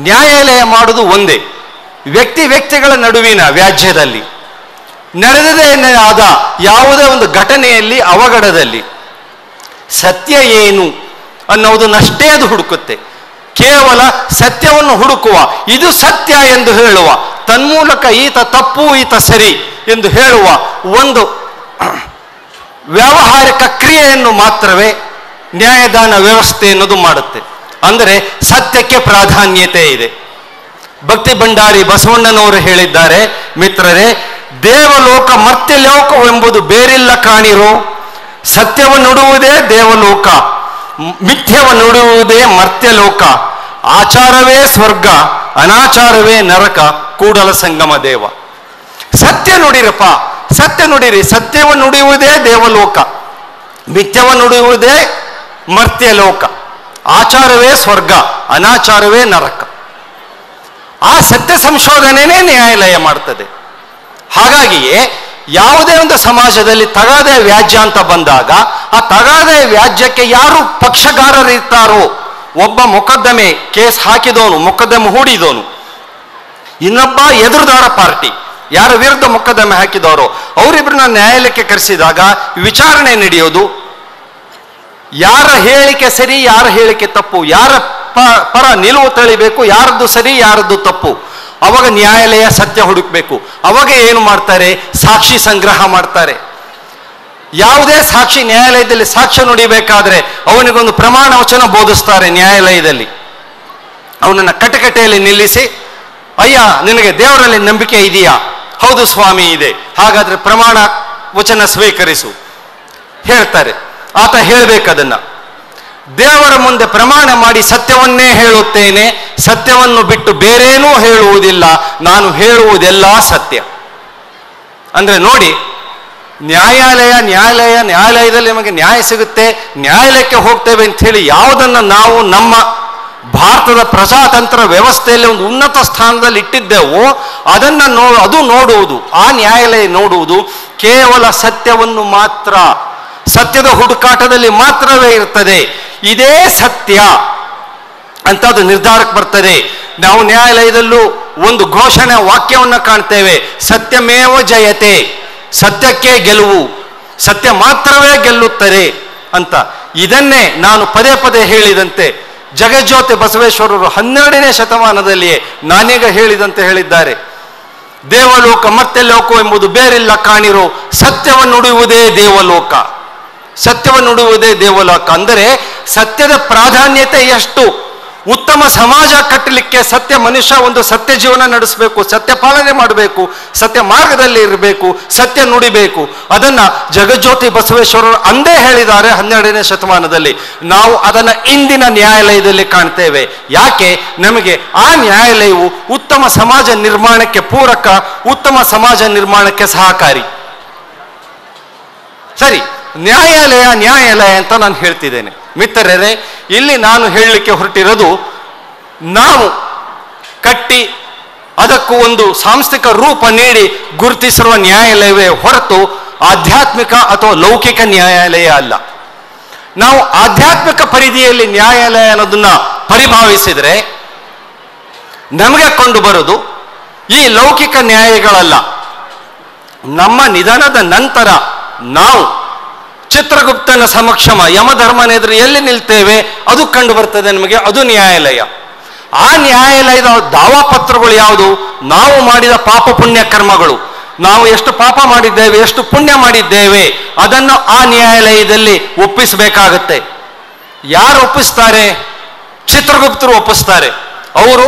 ನ್ಯಾಯಾಲಯ ಮಾಡುವುದು ಒಂದೇ. ವ್ಯಕ್ತಿಗಳ ನಡುವಿನ ವ್ಯಾಜ್ಯದಲ್ಲಿ, ನಡೆದದೇ ಆದ ಯಾವುದೇ ಒಂದು ಘಟನೆಯಲ್ಲಿ, ಅವಘಡದಲ್ಲಿ ಸತ್ಯ ಏನು ಅನ್ನೋದನ್ನಷ್ಟೇ ಅದು ಹುಡುಕುತ್ತೆ. ಕೇವಲ ಸತ್ಯವನ್ನು ಹುಡುಕುವ, ಇದು ಸತ್ಯ ಎಂದು ಹೇಳುವ, ತನ್ಮೂಲಕ ಈತ ತಪ್ಪು ಈತ ಸರಿ ಎಂದು ಹೇಳುವ ಒಂದು ವ್ಯಾವಹಾರಿಕ ಕ್ರಿಯೆಯನ್ನು ಮಾತ್ರವೇ ನ್ಯಾಯದಾನ ವ್ಯವಸ್ಥೆ ಎನ್ನುವುದು ಮಾಡುತ್ತೆ. ಅಂದರೆ ಸತ್ಯಕ್ಕೆ ಪ್ರಾಧಾನ್ಯತೆ ಇದೆ. ಭಕ್ತಿ ಭಂಡಾರಿ ಬಸವಣ್ಣನವರು ಹೇಳಿದ್ದಾರೆ, ಮಿತ್ರರೇ, ದೇವಲೋಕ ಮರ್ತ್ಯಲೋಕವೆಂಬುದು ಬೇರಿಲ್ಲ ಕಾಣಿರೋ, ಸತ್ಯವ ನುಡುವುದೇ ದೇವಲೋಕ, ಮಿಥ್ಯವ ನುಡುವುದೇ ಮರ್ತ್ಯಲೋಕ, ಆಚಾರವೇ ಸ್ವರ್ಗ, ಅನಾಚಾರವೇ ನರಕ, ಕೂಡಲ ಸಂಗಮ ದೇವ. ಸತ್ಯ ನುಡಿರಪ್ಪ, ಸತ್ಯ ನುಡಿರಿ. ಸತ್ಯವನ್ನು ನುಡಿಯುವುದೇ ದೇವಲೋಕ, ಮಿಥ್ಯವನ್ನು ನುಡಿಯುವುದೇ ಮರ್ತ್ಯಲೋಕ. ಆಚಾರವೇ ಸ್ವರ್ಗ, ಅನಾಚಾರವೇ ನರಕ. ಆ ಸತ್ಯ ಸಂಶೋಧನೆಯೇ ನ್ಯಾಯಾಲಯ ಮಾಡ್ತದೆ. ಹಾಗಾಗಿಯೇ ಯಾವುದೇ ಒಂದು ಸಮಾಜದಲ್ಲಿ ತಗಾದೆ ವ್ಯಾಜ್ಯ ಅಂತ ಬಂದಾಗ ಆ ತಗಾದೆ ವ್ಯಾಜ್ಯಕ್ಕೆ ಯಾರು ಪಕ್ಷಗಾರರಿರ್ತಾರೋ, ಒಬ್ಬ ಮೊಕದ್ದಮೆ ಕೇಸ್ ಹಾಕಿದವನು, ಮೊಕದ್ದಮೆ ಹೂಡಿದವನು, ಇನ್ನೊಬ್ಬ ಎದುರುದಾರ ಪಾರ್ಟಿ ಯಾರ ವಿರುದ್ಧ ಮೊಕದ್ದಮೆ ಹಾಕಿದವರು, ಅವರಿಬ್ಬರನ್ನ ನ್ಯಾಯಾಲಯಕ್ಕೆ ಕರೆಸಿದಾಗ ವಿಚಾರಣೆ ನಡೆಯೋದು. ಯಾರ ಹೇಳಿಕೆ ಸರಿ, ಯಾರ ಹೇಳಿಕೆ ತಪ್ಪು, ಯಾರ ಪರ ನಿಲುವು ತಳಿಬೇಕು, ಯಾರದ್ದು ಸರಿ ಯಾರದ್ದು ತಪ್ಪು. ಅವಾಗ ನ್ಯಾಯಾಲಯ ಸತ್ಯ ಹುಡುಕ್ಬೇಕು. ಅವಾಗ ಏನು ಮಾಡ್ತಾರೆ? ಸಾಕ್ಷಿ ಸಂಗ್ರಹ ಮಾಡ್ತಾರೆ. ಯಾವುದೇ ಸಾಕ್ಷಿ ನ್ಯಾಯಾಲಯದಲ್ಲಿ ಸಾಕ್ಷ್ಯ ನುಡಿಬೇಕಾದ್ರೆ ಅವನಿಗೊಂದು ಪ್ರಮಾಣ ವಚನ ಬೋಧಿಸ್ತಾರೆ ನ್ಯಾಯಾಲಯದಲ್ಲಿ. ಅವನನ್ನ ಕಟಕಟೆಯಲ್ಲಿ ನಿಲ್ಲಿಸಿ, ಅಯ್ಯ ನಿನಗೆ ದೇವರಲ್ಲಿ ನಂಬಿಕೆ ಇದೆಯಾ? ಹೌದು ಸ್ವಾಮಿ ಇದೆ. ಹಾಗಾದ್ರೆ ಪ್ರಮಾಣ ವಚನ ಸ್ವೀಕರಿಸು ಹೇಳ್ತಾರೆ. ಆತ ಹೇಳ್ಬೇಕದನ್ನ. ದೇವರ ಮುಂದೆ ಪ್ರಮಾಣ ಮಾಡಿ ಸತ್ಯವನ್ನೇ ಹೇಳುತ್ತೇನೆ, ಸತ್ಯವನ್ನು ಬಿಟ್ಟು ಬೇರೇನೂ ಹೇಳುವುದಿಲ್ಲ, ನಾನು ಹೇಳುವುದೆಲ್ಲ ಸತ್ಯ. ಅಂದ್ರೆ ನೋಡಿ, ನ್ಯಾಯಾಲಯದಲ್ಲಿ ನಮಗೆ ನ್ಯಾಯ ಸಿಗುತ್ತೆ, ನ್ಯಾಯಾಲಯಕ್ಕೆ ಹೋಗ್ತೇವೆ ಅಂತ ಹೇಳಿ ಯಾವುದನ್ನ ನಾವು ನಮ್ಮ ಭಾರತದ ಪ್ರಜಾತಂತ್ರ ವ್ಯವಸ್ಥೆಯಲ್ಲಿ ಒಂದು ಉನ್ನತ ಸ್ಥಾನದಲ್ಲಿ ಇಟ್ಟಿದ್ದೆವೋ ಅದನ್ನ ಅದು ನೋಡುವುದು, ಆ ನ್ಯಾಯಾಲಯ ನೋಡುವುದು ಕೇವಲ ಸತ್ಯವನ್ನು ಮಾತ್ರ. ಸತ್ಯದ ಹುಡುಕಾಟದಲ್ಲಿ ಮಾತ್ರವೇ ಇರ್ತದೆ. ಇದೇ ಸತ್ಯ ಅಂತ ಅದು ನಿರ್ಧಾರಕ್ಕೆ ಬರ್ತದೆ. ನಾವು ನ್ಯಾಯಾಲಯದಲ್ಲೂ ಒಂದು ಘೋಷಣೆ ವಾಕ್ಯವನ್ನು ಕಾಣ್ತೇವೆ, ಸತ್ಯಮೇವ ಜಯತೆ, ಸತ್ಯಕ್ಕೆ ಗೆಲುವು, ಸತ್ಯ ಮಾತ್ರವೇ ಗೆಲ್ಲುತ್ತದೆ ಅಂತ. ಇದನ್ನೇ ನಾನು ಪದೇ ಪದೇ ಹೇಳಿದಂತೆ ಜಗಜ್ಯೋತಿ ಬಸವೇಶ್ವರರು 12ನೇ ಶತಮಾನದಲ್ಲಿಯೇ ನಾನೀಗ ಹೇಳಿದಂತೆ ಹೇಳಿದ್ದಾರೆ. ದೇವಲೋಕ ಮತ್ತೆ ಲೋಕ ಎಂಬುದು ಬೇರೆಲ್ಲ ಕಾಣಿರೋ, ಸತ್ಯವನ್ನು ನುಡಿಯುವುದೇ ದೇವಲೋಕ, ಸತ್ಯವನ್ನು ನುಡಿಯುವುದೇ ದೇವಲೋಕ. ಅಂದರೆ ಸತ್ಯದ ಪ್ರಾಧಾನ್ಯತೆ ಎಷ್ಟು. ಉತ್ತಮ ಸಮಾಜ ಕಟ್ಟಲಿಕ್ಕೆ ಸತ್ಯ ಮನುಷ್ಯ ಒಂದು ಸತ್ಯ ಜೀವನ ನಡೆಸಬೇಕು, ಸತ್ಯ ಪಾಲನೆ ಮಾಡಬೇಕು, ಸತ್ಯ ಮಾರ್ಗದಲ್ಲಿ ಇರಬೇಕು, ಸತ್ಯ ನುಡಿಬೇಕು. ಅದನ್ನ ಜಗಜ್ಯೋತಿ ಬಸವೇಶ್ವರರು ಅಂದೇ ಹೇಳಿದ್ದಾರೆ 12ನೇ ಶತಮಾನದಲ್ಲಿ. ನಾವು ಅದನ್ನ ಇಂದಿನ ನ್ಯಾಯಾಲಯದಲ್ಲಿ ಕಾಣ್ತೇವೆ. ಯಾಕೆ? ನಮಗೆ ಆ ನ್ಯಾಯಾಲಯವು ಉತ್ತಮ ಸಮಾಜ ನಿರ್ಮಾಣಕ್ಕೆ ಪೂರಕ, ಉತ್ತಮ ಸಮಾಜ ನಿರ್ಮಾಣಕ್ಕೆ ಸಹಕಾರಿ. ಸರಿ, ನ್ಯಾಯಾಲಯ ಅಂತ ನಾನು ಹೇಳ್ತಿದ್ದೇನೆ. ಮಿತ್ರರೇ, ಇಲ್ಲಿ ನಾನು ಹೇಳಲಿಕ್ಕೆ ಹೊರಟಿರೋದು, ನಾವು ಕಟ್ಟಿ ಅದಕ್ಕೂ ಒಂದು ಸಾಂಸ್ಥಿಕ ರೂಪ ನೀಡಿ ಗುರುತಿಸಿರುವ ನ್ಯಾಯಾಲಯವೇ ಹೊರತು ಆಧ್ಯಾತ್ಮಿಕ ಅಥವಾ ಲೌಕಿಕ ನ್ಯಾಯಾಲಯ ಅಲ್ಲ. ನಾವು ಆಧ್ಯಾತ್ಮಿಕ ಪರಿಧಿಯಲ್ಲಿ ನ್ಯಾಯಾಲಯ ಅನ್ನೋದನ್ನ ಪರಿಭಾವಿಸಿದರೆ ನಮಗೆ ಕಂಡು ಬರೋದು ಈ ಲೌಕಿಕ ನ್ಯಾಯಗಳಲ್ಲ. ನಮ್ಮ ನಿಧನದ ನಂತರ ನಾವು ಚಿತ್ರಗುಪ್ತನ ಸಮಕ್ಷಮ ಯಮಧರ್ಮನ ಎದುರು ಎಲ್ಲಿ ನಿಲ್ತೇವೆ ಅದು ಕಂಡು ಬರ್ತದೆ ನಮಗೆ, ಅದು ನ್ಯಾಯಾಲಯ. ಆ ನ್ಯಾಯಾಲಯದ ದಾವಾಪತ್ರಗಳು ಯಾವುದು? ನಾವು ಮಾಡಿದ ಪಾಪ ಪುಣ್ಯ ಕರ್ಮಗಳು, ನಾವು ಎಷ್ಟು ಪಾಪ ಮಾಡಿದ್ದೇವೆ, ಎಷ್ಟು ಪುಣ್ಯ ಮಾಡಿದ್ದೇವೆ, ಅದನ್ನು ಆ ನ್ಯಾಯಾಲಯದಲ್ಲಿ ಒಪ್ಪಿಸಬೇಕಾಗತ್ತೆ. ಯಾರು ಒಪ್ಪಿಸ್ತಾರೆ? ಚಿತ್ರಗುಪ್ತರು ಒಪ್ಪಿಸ್ತಾರೆ. ಅವರು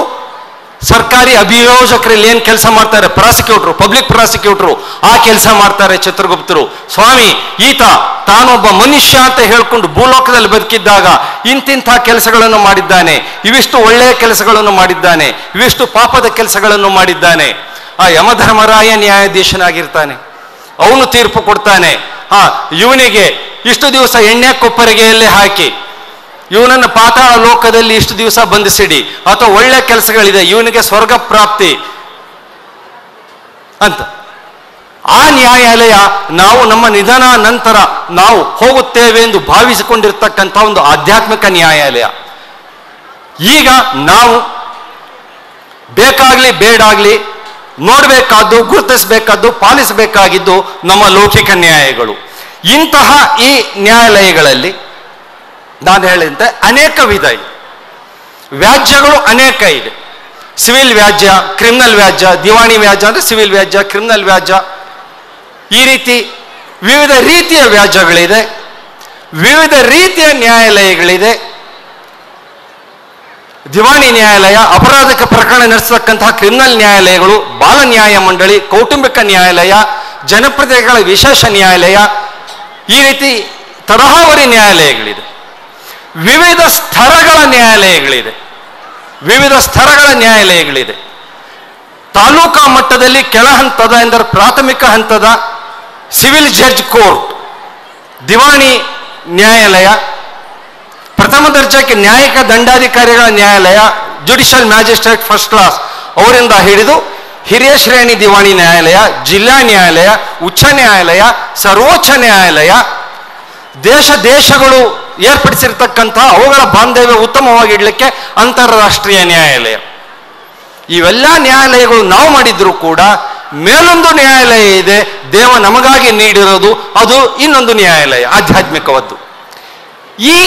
ಸರ್ಕಾರಿ ಅಭಿಯೋಜಕರಲ್ಲಿ ಏನ್ ಕೆಲಸ ಮಾಡ್ತಾರೆ, ಪ್ರಾಸಿಕ್ಯೂಟರ್, ಪಬ್ಲಿಕ್ ಪ್ರಾಸಿಕ್ಯೂಟರ್, ಆ ಕೆಲಸ ಮಾಡ್ತಾರೆ ಚಿತ್ರಗುಪ್ತರು. ಸ್ವಾಮಿ ಈತ ತಾನೊಬ್ಬ ಮನುಷ್ಯ ಅಂತ ಹೇಳ್ಕೊಂಡು ಭೂಲೋಕದಲ್ಲಿ ಬದುಕಿದ್ದಾಗ ಇಂತಿಂಥ ಕೆಲಸಗಳನ್ನು ಮಾಡಿದ್ದಾನೆ, ಇವಿಷ್ಟು ಒಳ್ಳೆಯ ಕೆಲಸಗಳನ್ನು ಮಾಡಿದ್ದಾನೆ, ಇವಿಷ್ಟು ಪಾಪದ ಕೆಲಸಗಳನ್ನು ಮಾಡಿದ್ದಾನೆ. ಆ ಯಮಧರ್ಮರಾಯ ನ್ಯಾಯಾಧೀಶನಾಗಿರ್ತಾನೆ, ಅವನು ತೀರ್ಪು ಕೊಡ್ತಾನೆ. ಇವನಿಗೆ ಇಷ್ಟು ದಿವಸ ಎಣ್ಣೆ ಕೊಪ್ಪರಿಗೆಯಲ್ಲೇ ಹಾಕಿ ಇವನನ್ನು ಪಾತಾಳ ಲೋಕದಲ್ಲಿ ಇಷ್ಟು ದಿವಸ ಬಂಧಿಸಿಡಿ, ಅಥವಾ ಒಳ್ಳೆ ಕೆಲಸಗಳಿದೆ ಇವನಿಗೆ ಸ್ವರ್ಗ ಪ್ರಾಪ್ತಿ ಅಂತ. ಆ ನ್ಯಾಯಾಲಯ ನಾವು ನಮ್ಮ ನಿಧನ ನಂತರ ನಾವು ಹೋಗುತ್ತೇವೆ ಎಂದು ಭಾವಿಸಿಕೊಂಡಿರ್ತಕ್ಕಂಥ ಒಂದು ಆಧ್ಯಾತ್ಮಿಕ ನ್ಯಾಯಾಲಯ. ಈಗ ನಾವು ಬೇಕಾಗ್ಲಿ ಬೇಡಾಗ್ಲಿ ನೋಡಬೇಕಾದ್ದು, ಗುರುತಿಸಬೇಕಾದ್ದು, ಪಾಲಿಸಬೇಕಾಗಿದ್ದು ನಮ್ಮ ಲೌಕಿಕ ನ್ಯಾಯಗಳು. ಇಂತಹ ಈ ನ್ಯಾಯಾಲಯಗಳಲ್ಲಿ ನಾನು ಹೇಳಿದಂತೆ ಅನೇಕ ವಿಧ ಇದೆ, ವ್ಯಾಜ್ಯಗಳು ಅನೇಕ ಇದೆ. ಸಿವಿಲ್ ವ್ಯಾಜ್ಯ, ಕ್ರಿಮಿನಲ್ ವ್ಯಾಜ್ಯ, ದಿವಾಣಿ ವ್ಯಾಜ್ಯ ಅಂದರೆ ಸಿವಿಲ್ ವ್ಯಾಜ್ಯ, ಕ್ರಿಮಿನಲ್ ವ್ಯಾಜ್ಯ, ಈ ರೀತಿ ವಿವಿಧ ರೀತಿಯ ವ್ಯಾಜ್ಯಗಳಿದೆ, ವಿವಿಧ ರೀತಿಯ ನ್ಯಾಯಾಲಯಗಳಿದೆ. ದಿವಾಣಿ ನ್ಯಾಯಾಲಯ, ಅಪರಾಧಿಕ ಪ್ರಕರಣ ನಡೆಸತಕ್ಕಂತಹ ಕ್ರಿಮಿನಲ್ ನ್ಯಾಯಾಲಯಗಳು, ಬಾಲ ನ್ಯಾಯ ಮಂಡಳಿ, ಕೌಟುಂಬಿಕ ನ್ಯಾಯಾಲಯ, ಜನಪ್ರತಿನಿಧಿಗಳ ವಿಶೇಷ ನ್ಯಾಯಾಲಯ, ಈ ರೀತಿ ತರಹೇವಾರಿ ನ್ಯಾಯಾಲಯಗಳಿದೆ. ವಿವಿಧ ಸ್ತರಗಳ ನ್ಯಾಯಾಲಯಗಳಿದೆ, ವಿವಿಧ ಸ್ತರಗಳ ನ್ಯಾಯಾಲಯಗಳಿದೆ. ತಾಲೂಕಾ ಮಟ್ಟದಲ್ಲಿ ಕೆಳ ಹಂತದ ಎಂದರೆ ಪ್ರಾಥಮಿಕ ಹಂತದ ಸಿವಿಲ್ ಜಡ್ಜ್ ಕೋರ್ಟ್, ದಿವಾಣಿ ನ್ಯಾಯಾಲಯ, ಪ್ರಥಮ ದರ್ಜೆಗೆ ನ್ಯಾಯಿಕ ದಂಡಾಧಿಕಾರಿಗಳ ನ್ಯಾಯಾಲಯ, ಜುಡಿಷಿಯಲ್ ಮ್ಯಾಜಿಸ್ಟ್ರೇಟ್ ಫಸ್ಟ್ ಕ್ಲಾಸ್ ಅವರಿಂದ ಹಿಡಿದು ಹಿರಿಯ ಶ್ರೇಣಿ ದಿವಾಣಿ ನ್ಯಾಯಾಲಯ, ಜಿಲ್ಲಾ ನ್ಯಾಯಾಲಯ, ಉಚ್ಚ ನ್ಯಾಯಾಲಯ, ಸರ್ವೋಚ್ಚ ನ್ಯಾಯಾಲಯ, ದೇಶಗಳು ಏರ್ಪಡಿಸಿರ್ತಕ್ಕಂತಹ ಅವುಗಳ ಬಾಂಧವ್ಯ ಉತ್ತಮವಾಗಿ ಇಡಲಿಕ್ಕೆ ಅಂತಾರಾಷ್ಟ್ರೀಯ ನ್ಯಾಯಾಲಯ. ಇವೆಲ್ಲ ನ್ಯಾಯಾಲಯಗಳು ನಾವು ಮಾಡಿದ್ರು ಕೂಡ ಮೇಲೊಂದು ನ್ಯಾಯಾಲಯ ಇದೆ, ದೇವ ನಮಗಾಗಿ ನೀಡಿರೋದು, ಅದು ಇನ್ನೊಂದು ನ್ಯಾಯಾಲಯ ಆಧ್ಯಾತ್ಮಿಕವದ್ದು. ಈ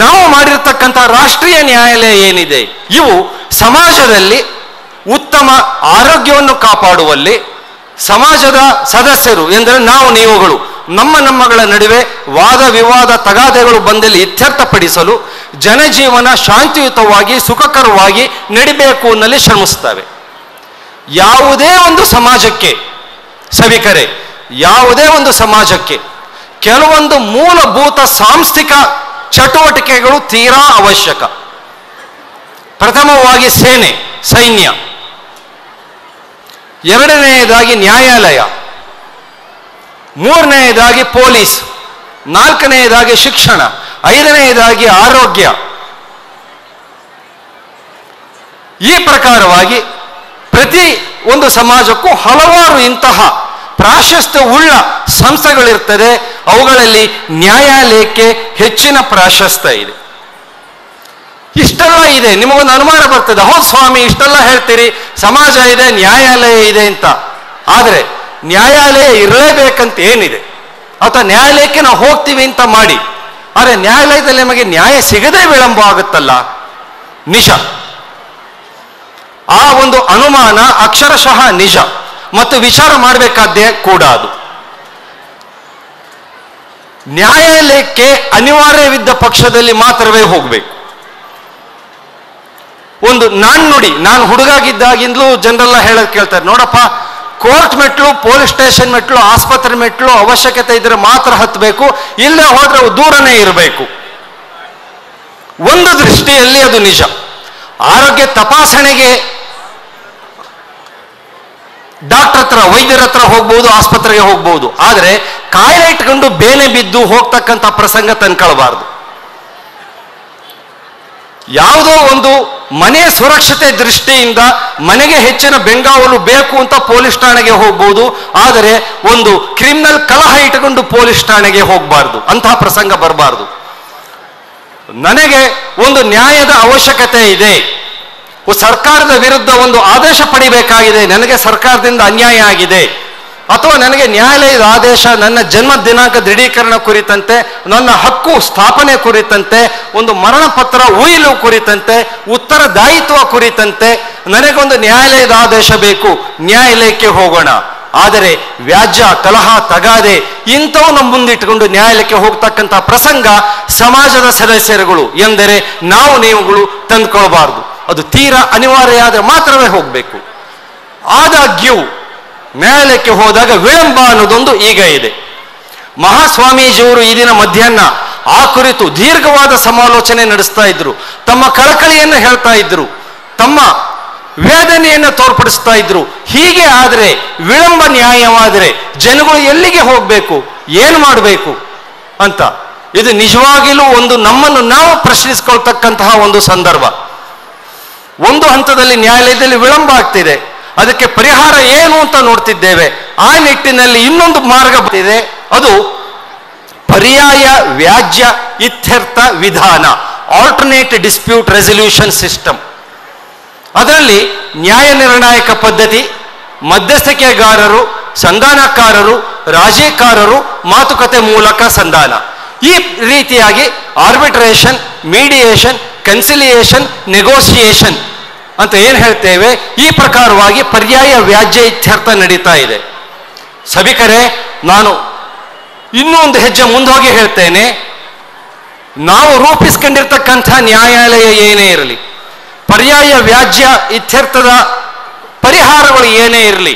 ನಾವು ಮಾಡಿರ್ತಕ್ಕಂಥ ರಾಷ್ಟ್ರೀಯ ನ್ಯಾಯಾಲಯ ಏನಿದೆ, ಇವು ಸಮಾಜದಲ್ಲಿ ಉತ್ತಮ ಆರೋಗ್ಯವನ್ನು ಕಾಪಾಡುವಲ್ಲಿ, ಸಮಾಜದ ಸದಸ್ಯರು ಎಂದರೆ ನಾವು ನೀವುಗಳು ನಮ್ಮಗಳ ನಡುವೆ ವಾದ ವಿವಾದ ತಗಾದೆಗಳು ಬಂದಲ್ಲಿ ಇತ್ಯರ್ಥಪಡಿಸಲು ಜನಜೀವನ ಶಾಂತಿಯುತವಾಗಿ ಸುಖಕರವಾಗಿ ನಡಿಬೇಕು ಅನ್ನಲ್ಲಿ ಶ್ರಮಿಸ್ತವೆ. ಯಾವುದೇ ಒಂದು ಸಮಾಜಕ್ಕೆ ಸಭಿಕರೇ, ಯಾವುದೇ ಒಂದು ಸಮಾಜಕ್ಕೆ ಕೆಲವೊಂದು ಮೂಲಭೂತ ಸಾಂಸ್ಥಿಕ ಚಟುವಟಿಕೆಗಳು ತೀರಾ ಅವಶ್ಯಕ. ಪ್ರಥಮವಾಗಿ ಸೇನೆ, ಸೈನ್ಯ, ಎರಡನೆಯದಾಗಿ ನ್ಯಾಯಾಲಯ, ಮೂರನೆಯದಾಗಿ ಪೊಲೀಸ್, ನಾಲ್ಕನೆಯದಾಗಿ ಶಿಕ್ಷಣ, ಐದನೆಯದಾಗಿ ಆರೋಗ್ಯ. ಈ ಪ್ರಕಾರವಾಗಿ ಪ್ರತಿ ಒಂದು ಸಮಾಜಕ್ಕೂ ಹಲವಾರು ಇಂತಹ ಪ್ರಾಶಸ್ತ್ಯ ಉಳ್ಳ ಸಂಸ್ಥೆಗಳಿರ್ತದೆ. ಅವುಗಳಲ್ಲಿ ನ್ಯಾಯಾಲಯಕ್ಕೆ ಹೆಚ್ಚಿನ ಪ್ರಾಶಸ್ತ್ಯ ಇದೆ. ಇಷ್ಟೆಲ್ಲ ಇದೆ, ನಿಮಗೊಂದು ಅನುಮಾನ ಬರ್ತದೆ, ಹೌದು ಸ್ವಾಮಿ ಇಷ್ಟೆಲ್ಲ ಹೇಳ್ತೀರಿ, ಸಮಾಜ ಇದೆ, ನ್ಯಾಯಾಲಯ ಇದೆ ಅಂತ. ಆದರೆ ನ್ಯಾಯಾಲಯ ಇರಲೇಬೇಕಂತ ಏನಿದೆ? ಅಥವಾ ನ್ಯಾಯಾಲಯಕ್ಕೆ ನಾವು ಹೋಗ್ತೀವಿ ಅಂತ ಮಾಡಿ, ಆದರೆ ನ್ಯಾಯಾಲಯದಲ್ಲಿ ನಮಗೆ ನ್ಯಾಯ ಸಿಗದೆ ವಿಳಂಬ ಆಗುತ್ತಲ್ಲ, ನಿಜ. ಆ ಒಂದು ಅನುಮಾನ ಅಕ್ಷರಶಃ ನಿಜ ಮತ್ತು ವಿಚಾರ ಮಾಡಬೇಕಾದ್ದೇ ಕೂಡ. ಅದು ನ್ಯಾಯಾಲಯಕ್ಕೆ ಅನಿವಾರ್ಯವಿದ್ದ ಪಕ್ಷದಲ್ಲಿ ಮಾತ್ರವೇ ಹೋಗಬೇಕು. ಒಂದು ನಾಣ್ಣುಡಿ, ನಾನು ಹುಡುಗಾಗಿದ್ದಾಗಿಂದಲೂ ಜನರೆಲ್ಲ ಹೇಳೋದು ಕೇಳ್ತಾರೆ, ನೋಡಪ್ಪ ಕೋರ್ಟ್ ಮೆಟ್ಲು, ಪೊಲೀಸ್ ಸ್ಟೇಷನ್ ಮೆಟ್ಲು, ಆಸ್ಪತ್ರೆ ಮೆಟ್ಲು ಅವಶ್ಯಕತೆ ಇದ್ರೆ ಮಾತ್ರ ಹತ್ತಬೇಕು, ಇಲ್ಲೇ ಹೋದ್ರೆ ದೂರನೇ ಇರಬೇಕು. ಒಂದು ದೃಷ್ಟಿಯಲ್ಲಿ ಅದು ನಿಜ. ಆರೋಗ್ಯ ತಪಾಸಣೆಗೆ ಡಾಕ್ಟರ್ ಹತ್ರ, ವೈದ್ಯರ ಹತ್ರ ಹೋಗ್ಬೋದು, ಆಸ್ಪತ್ರೆಗೆ ಹೋಗ್ಬೋದು. ಆದರೆ ಕಾಯಿಲೆ ಇಟ್ಕೊಂಡು ಬೇನೆ ಬಿದ್ದು ಹೋಗ್ತಕ್ಕಂಥ ಪ್ರಸಂಗ ತಂದ್ಕೊಳ್ಬಾರ್ದು. ಯಾವುದೋ ಒಂದು ಮನೆಯ ಸುರಕ್ಷತೆ ದೃಷ್ಟಿಯಿಂದ ಮನೆಗೆ ಹೆಚ್ಚಿನ ಬೆಂಗಾವಲು ಬೇಕು ಅಂತ ಪೊಲೀಸ್ ಠಾಣೆಗೆ ಹೋಗ್ಬೋದು. ಆದರೆ ಒಂದು ಕ್ರಿಮಿನಲ್ ಕಲಹ ಇಟ್ಟುಕೊಂಡು ಪೊಲೀಸ್ ಠಾಣೆಗೆ ಹೋಗಬಾರ್ದು, ಅಂತಹ ಪ್ರಸಂಗ ಬರಬಾರ್ದು. ನನಗೆ ಒಂದು ನ್ಯಾಯದ ಅವಶ್ಯಕತೆ ಇದೆ, ಸರ್ಕಾರದ ವಿರುದ್ಧ ಒಂದು ಆದೇಶ ಪಡಿಬೇಕಾಗಿದೆ, ನನಗೆ ಸರ್ಕಾರದಿಂದ ಅನ್ಯಾಯ ಆಗಿದೆ, ಅಥವಾ ನನಗೆ ನ್ಯಾಯಾಲಯದ ಆದೇಶ ನನ್ನ ಜನ್ಮ ದಿನಾಂಕ ದೃಢೀಕರಣ ಕುರಿತಂತೆ, ನನ್ನ ಹಕ್ಕು ಸ್ಥಾಪನೆ ಕುರಿತಂತೆ, ಒಂದು ಮರಣ ಪತ್ರ ಉಯಿಲು ಕುರಿತಂತೆ, ಉತ್ತರದಾಯಿತ್ವ ಕುರಿತಂತೆ ನನಗೊಂದು ನ್ಯಾಯಾಲಯದ ಆದೇಶ ಬೇಕು, ನ್ಯಾಯಾಲಯಕ್ಕೆ ಹೋಗೋಣ. ಆದರೆ ವ್ಯಾಜ್ಯ, ಕಲಹ, ತಗಾದೆ ಇಂಥವನ್ನ ಮುಂದಿಟ್ಟುಕೊಂಡು ನ್ಯಾಯಾಲಯಕ್ಕೆ ಹೋಗ್ತಕ್ಕಂಥ ಪ್ರಸಂಗ ಸಮಾಜದ ಸದಸ್ಯರುಗಳು ಎಂದರೆ ನಾವು ನೀವುಗಳು ತಂದುಕೊಳ್ಬಾರ್ದು. ಅದು ತೀರಾ ಅನಿವಾರ್ಯ ಆದರೆ ಮಾತ್ರವೇ ಹೋಗಬೇಕು. ಆದಾಗ್ಯೂ ನ್ಯಾಯಾಲಯಕ್ಕೆ ಹೋದಾಗ ವಿಳಂಬ ಅನ್ನೋದೊಂದು ಈಗ ಇದೆ. ಮಹಾಸ್ವಾಮೀಜಿಯವರು ಈ ದಿನ ಮಧ್ಯಾಹ್ನ ಆ ಕುರಿತು ದೀರ್ಘವಾದ ಸಮಾಲೋಚನೆ ನಡೆಸ್ತಾ ಇದ್ರು, ತಮ್ಮ ಕಳಕಳಿಯನ್ನು ಹೇಳ್ತಾ ಇದ್ರು, ತಮ್ಮ ವೇದನೆಯನ್ನು ತೋರ್ಪಡಿಸ್ತಾ ಇದ್ರು. ಹೀಗೆ ಆದರೆ, ವಿಳಂಬ ನ್ಯಾಯವಾದರೆ ಜನಗಳು ಎಲ್ಲಿಗೆ ಹೋಗಬೇಕು, ಏನು ಮಾಡಬೇಕು ಅಂತ ಇದು ನಿಜವಾಗಿಯೂ ಒಂದು ನಮ್ಮನ್ನು ನಾವು ಪ್ರಶ್ನಿಸಿಕೊಳ್ತಕ್ಕಂತಹ ಒಂದು ಸಂದರ್ಭ. ಒಂದು ಹಂತದಲ್ಲಿ ನ್ಯಾಯಾಲಯದಲ್ಲಿ ವಿಳಂಬ ಆಗ್ತಿದೆ, ಅದಕ್ಕೆ ಪರಿಹಾರ ಏನು ಅಂತ ನೋಡ್ತಿದ್ದೇವೆ. ಆ ನಿಟ್ಟಿನಲ್ಲಿ ಇನ್ನೊಂದು ಮಾರ್ಗ ಬಂದಿದೆ, ಅದು ಪರ್ಯಾಯ ವ್ಯಾಜ್ಯ ಇತ್ಯರ್ಥ ವಿಧಾನ, ಆಲ್ಟರ್ನೇಟ್ ಡಿಸ್ಪ್ಯೂಟ್ ರೆಸಲ್ಯೂಷನ್ ಸಿಸ್ಟಮ್. ಅದರಲ್ಲಿ ನ್ಯಾಯ ನಿರ್ಣಾಯಕ ಪದ್ಧತಿ, ಮಧ್ಯಸ್ಥಿಕೆಗಾರರು, ಸಂಧಾನಕಾರರು, ರಾಜಿಕಾರರು, ಮಾತುಕತೆ ಮೂಲಕ ಸಂಧಾನ, ಈ ರೀತಿಯಾಗಿ ಆರ್ಬಿಟ್ರೇಷನ್, ಮೀಡಿಯೇಷನ್, ಕನ್ಸಿಲಿಯೇಷನ್, ನೆಗೋಸಿಯೇಷನ್ ಅಂತ ಏನು ಹೇಳ್ತೇವೆ, ಈ ಪ್ರಕಾರವಾಗಿ ಪರ್ಯಾಯ ವ್ಯಾಜ್ಯ ಇತ್ಯರ್ಥ ನಡೀತಾ ಇದೆ. ಸಭಿಕರೇ, ನಾನು ಇನ್ನೂ ಒಂದು ಹೆಜ್ಜೆ ಮುಂದೋಗಿ ಹೇಳ್ತೇನೆ. ನಾವು ರೂಪಿಸ್ಕೊಂಡಿರ್ತಕ್ಕಂಥ ನ್ಯಾಯಾಲಯ ಏನೇ ಇರಲಿ, ಪರ್ಯಾಯ ವ್ಯಾಜ್ಯ ಇತ್ಯರ್ಥದ ಪರಿಹಾರಗಳು ಏನೇ ಇರಲಿ,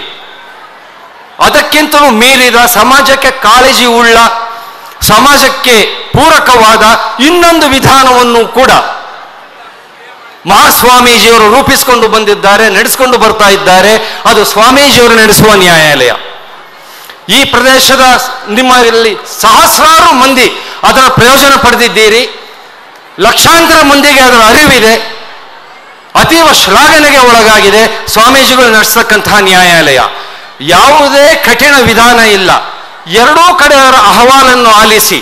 ಅದಕ್ಕಿಂತಲೂ ಮೀರಿದ ಸಮಾಜಕ್ಕೆ ಕಾಳಜಿ ಉಳ್ಳ, ಸಮಾಜಕ್ಕೆ ಪೂರಕವಾದ ಇನ್ನೊಂದು ವಿಧಾನವನ್ನು ಕೂಡ ಮಹಾಸ್ವಾಮೀಜಿಯವರು ರೂಪಿಸಿಕೊಂಡು ಬಂದಿದ್ದಾರೆ, ನಡೆಸಿಕೊಂಡು ಬರ್ತಾ ಇದ್ದಾರೆ. ಅದು ಸ್ವಾಮೀಜಿಯವರು ನಡೆಸುವ ನ್ಯಾಯಾಲಯ. ಈ ಪ್ರದೇಶದ ನಿಮ್ಮಲ್ಲಿ ಸಹಸ್ರಾರು ಮಂದಿ ಅದರ ಪ್ರಯೋಜನ ಪಡೆದಿದ್ದೀರಿ. ಲಕ್ಷಾಂತರ ಮಂದಿಗೆ ಅದರ ಅರಿವಿದೆ. ಅತೀವ ಶ್ಲಾಘನೆಗೆ ಒಳಗಾಗಿದೆ ಸ್ವಾಮೀಜಿಗಳು ನಡೆಸತಕ್ಕಂತಹ ನ್ಯಾಯಾಲಯ. ಯಾವುದೇ ಕಠಿಣ ವಿಧಾನ ಇಲ್ಲ. ಎರಡೂ ಕಡೆಯವರ ಅಹವಾಲನ್ನು ಆಲಿಸಿ,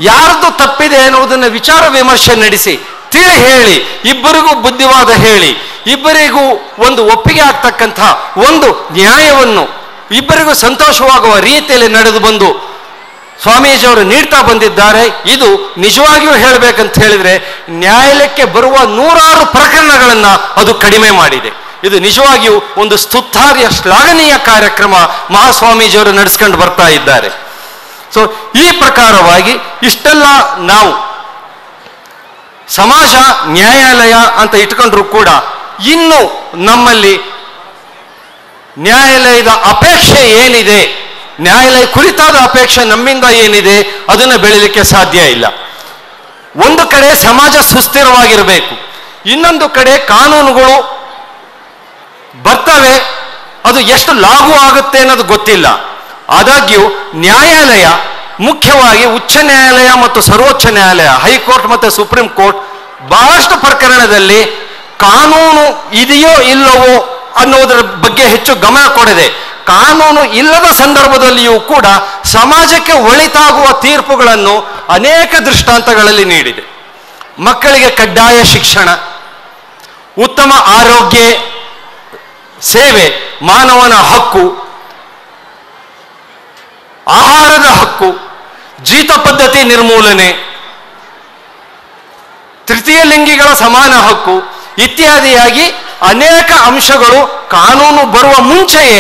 ಯಾರ್ದು ತಪ್ಪಿದೆ ಎನ್ನುವುದನ್ನು ವಿಚಾರ ವಿಮರ್ಶೆ ನಡೆಸಿ, ತಿಳಿ ಹೇಳಿ, ಇಬ್ಬರಿಗೂ ಬುದ್ಧಿವಾದ ಹೇಳಿ, ಇಬ್ಬರಿಗೂ ಒಂದು ಒಪ್ಪಿಗೆ ಆಗ್ತಕ್ಕಂಥ ಒಂದು ನ್ಯಾಯವನ್ನು ಇಬ್ಬರಿಗೂ ಸಂತೋಷವಾಗುವ ರೀತಿಯಲ್ಲಿ ನಡೆದು ಬಂದು ಸ್ವಾಮೀಜಿಯವರು ನೀಡ್ತಾ ಬಂದಿದ್ದಾರೆ. ಇದು ನಿಜವಾಗಿಯೂ ಹೇಳಬೇಕಂತ ಹೇಳಿದ್ರೆ ನ್ಯಾಯಾಲಯಕ್ಕೆ ಬರುವ ನೂರಾರು ಪ್ರಕರಣಗಳನ್ನು ಅದು ಕಡಿಮೆ ಮಾಡಿದೆ. ಇದು ನಿಜವಾಗಿಯೂ ಒಂದು ಸ್ತುತ್ಯಾರ್ಹ ಶ್ಲಾಘನೀಯ ಕಾರ್ಯಕ್ರಮ ಮಹಾಸ್ವಾಮೀಜಿಯವರು ನಡೆಸ್ಕೊಂಡು ಬರ್ತಾ ಇದ್ದಾರೆ. ಸೊ ಈ ಪ್ರಕಾರವಾಗಿ ಇಷ್ಟೆಲ್ಲ ನಾವು ಸಮಾಜ ನ್ಯಾಯಾಲಯ ಅಂತ ಇಟ್ಕೊಂಡ್ರು ಕೂಡ ಇನ್ನು ನಮ್ಮಲ್ಲಿ ನ್ಯಾಯಾಲಯದ ಅಪೇಕ್ಷೆ ಏನಿದೆ, ನ್ಯಾಯಾಲಯ ಕುರಿತಾದ ಅಪೇಕ್ಷೆ ನಮ್ಮಿಂದ ಏನಿದೆ, ಅದನ್ನು ಬೆಳೀಲಿಕ್ಕೆ ಸಾಧ್ಯ ಇಲ್ಲ. ಒಂದು ಕಡೆ ಸಮಾಜ ಸುಸ್ಥಿರವಾಗಿರಬೇಕು, ಇನ್ನೊಂದು ಕಡೆ ಕಾನೂನುಗಳು ಬರ್ತವೆ, ಅದು ಎಷ್ಟು ಲಾಗು ಆಗುತ್ತೆ ಅನ್ನೋದು ಗೊತ್ತಿಲ್ಲ. ಆದಾಗ್ಯೂ ನ್ಯಾಯಾಲಯ ಮುಖ್ಯವಾಗಿ ಉಚ್ಚ ನ್ಯಾಯಾಲಯ ಮತ್ತು ಸರ್ವೋಚ್ಚ ನ್ಯಾಯಾಲಯ, ಹೈಕೋರ್ಟ್ ಮತ್ತು ಸುಪ್ರೀಂ ಕೋರ್ಟ್ ಬಹಳಷ್ಟು ಪ್ರಕರಣದಲ್ಲಿ ಕಾನೂನು ಇದೆಯೋ ಇಲ್ಲವೋ ಅನ್ನೋದರ ಬಗ್ಗೆ ಹೆಚ್ಚು ಗಮನ ಕೊಡದೆ, ಕಾನೂನು ಇಲ್ಲದ ಸಂದರ್ಭದಲ್ಲಿಯೂ ಕೂಡ ಸಮಾಜಕ್ಕೆ ಒಳಿತಾಗುವ ತೀರ್ಪುಗಳನ್ನು ಅನೇಕ ದೃಷ್ಟಾಂತಗಳಲ್ಲಿ ನೀಡಿದೆ. ಮಕ್ಕಳಿಗೆ ಕಡ್ಡಾಯ ಶಿಕ್ಷಣ, ಉತ್ತಮ ಆರೋಗ್ಯ ಸೇವೆ, ಮಾನವನ ಹಕ್ಕು, ಆಹಾರದ ಹಕ್ಕು, ಜೀತ ಪದ್ಧತಿ ನಿರ್ಮೂಲನೆ, ತೃತೀಯ ಲಿಂಗಿಗಳ ಸಮಾನ ಹಕ್ಕು ಇತ್ಯಾದಿಯಾಗಿ ಅನೇಕ ಅಂಶಗಳು ಕಾನೂನು ಬರುವ ಮುಂಚೆಯೇ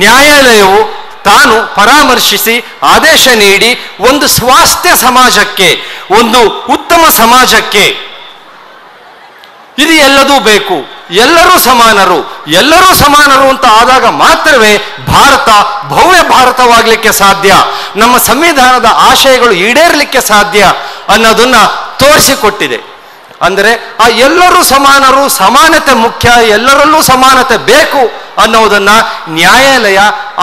ನ್ಯಾಯಾಲಯವು ತಾನು ಪರಾಮರ್ಶಿಸಿ ಆದೇಶ ನೀಡಿ ಒಂದು ಸ್ವಾಸ್ಥ್ಯ ಸಮಾಜಕ್ಕೆ, ಒಂದು ಉತ್ತಮ ಸಮಾಜಕ್ಕೆ ಇದು ಎಲ್ಲದೂ ಬೇಕು, ಎಲ್ಲರೂ ಸಮಾನರು, ಎಲ್ಲರೂ ಸಮಾನರು ಅಂತ ಆದಾಗ ಮಾತ್ರವೇ ಭಾರತ ಭವ್ಯ ಭಾರತವಾಗಲಿಕ್ಕೆ ಸಾಧ್ಯ, ನಮ್ಮ ಸಂವಿಧಾನದ ಆಶಯಗಳು ಈಡೇರಲಿಕ್ಕೆ ಸಾಧ್ಯ ಅನ್ನೋದನ್ನ ತೋರಿಸಿಕೊಟ್ಟಿದೆ. ಅಂದರೆ ಆ ಎಲ್ಲರೂ ಸಮಾನರು, ಸಮಾನತೆ ಮುಖ್ಯ, ಎಲ್ಲರಲ್ಲೂ ಸಮಾನತೆ ಬೇಕು ಅನ್ನೋದನ್ನ ನ್ಯಾಯಾಲಯ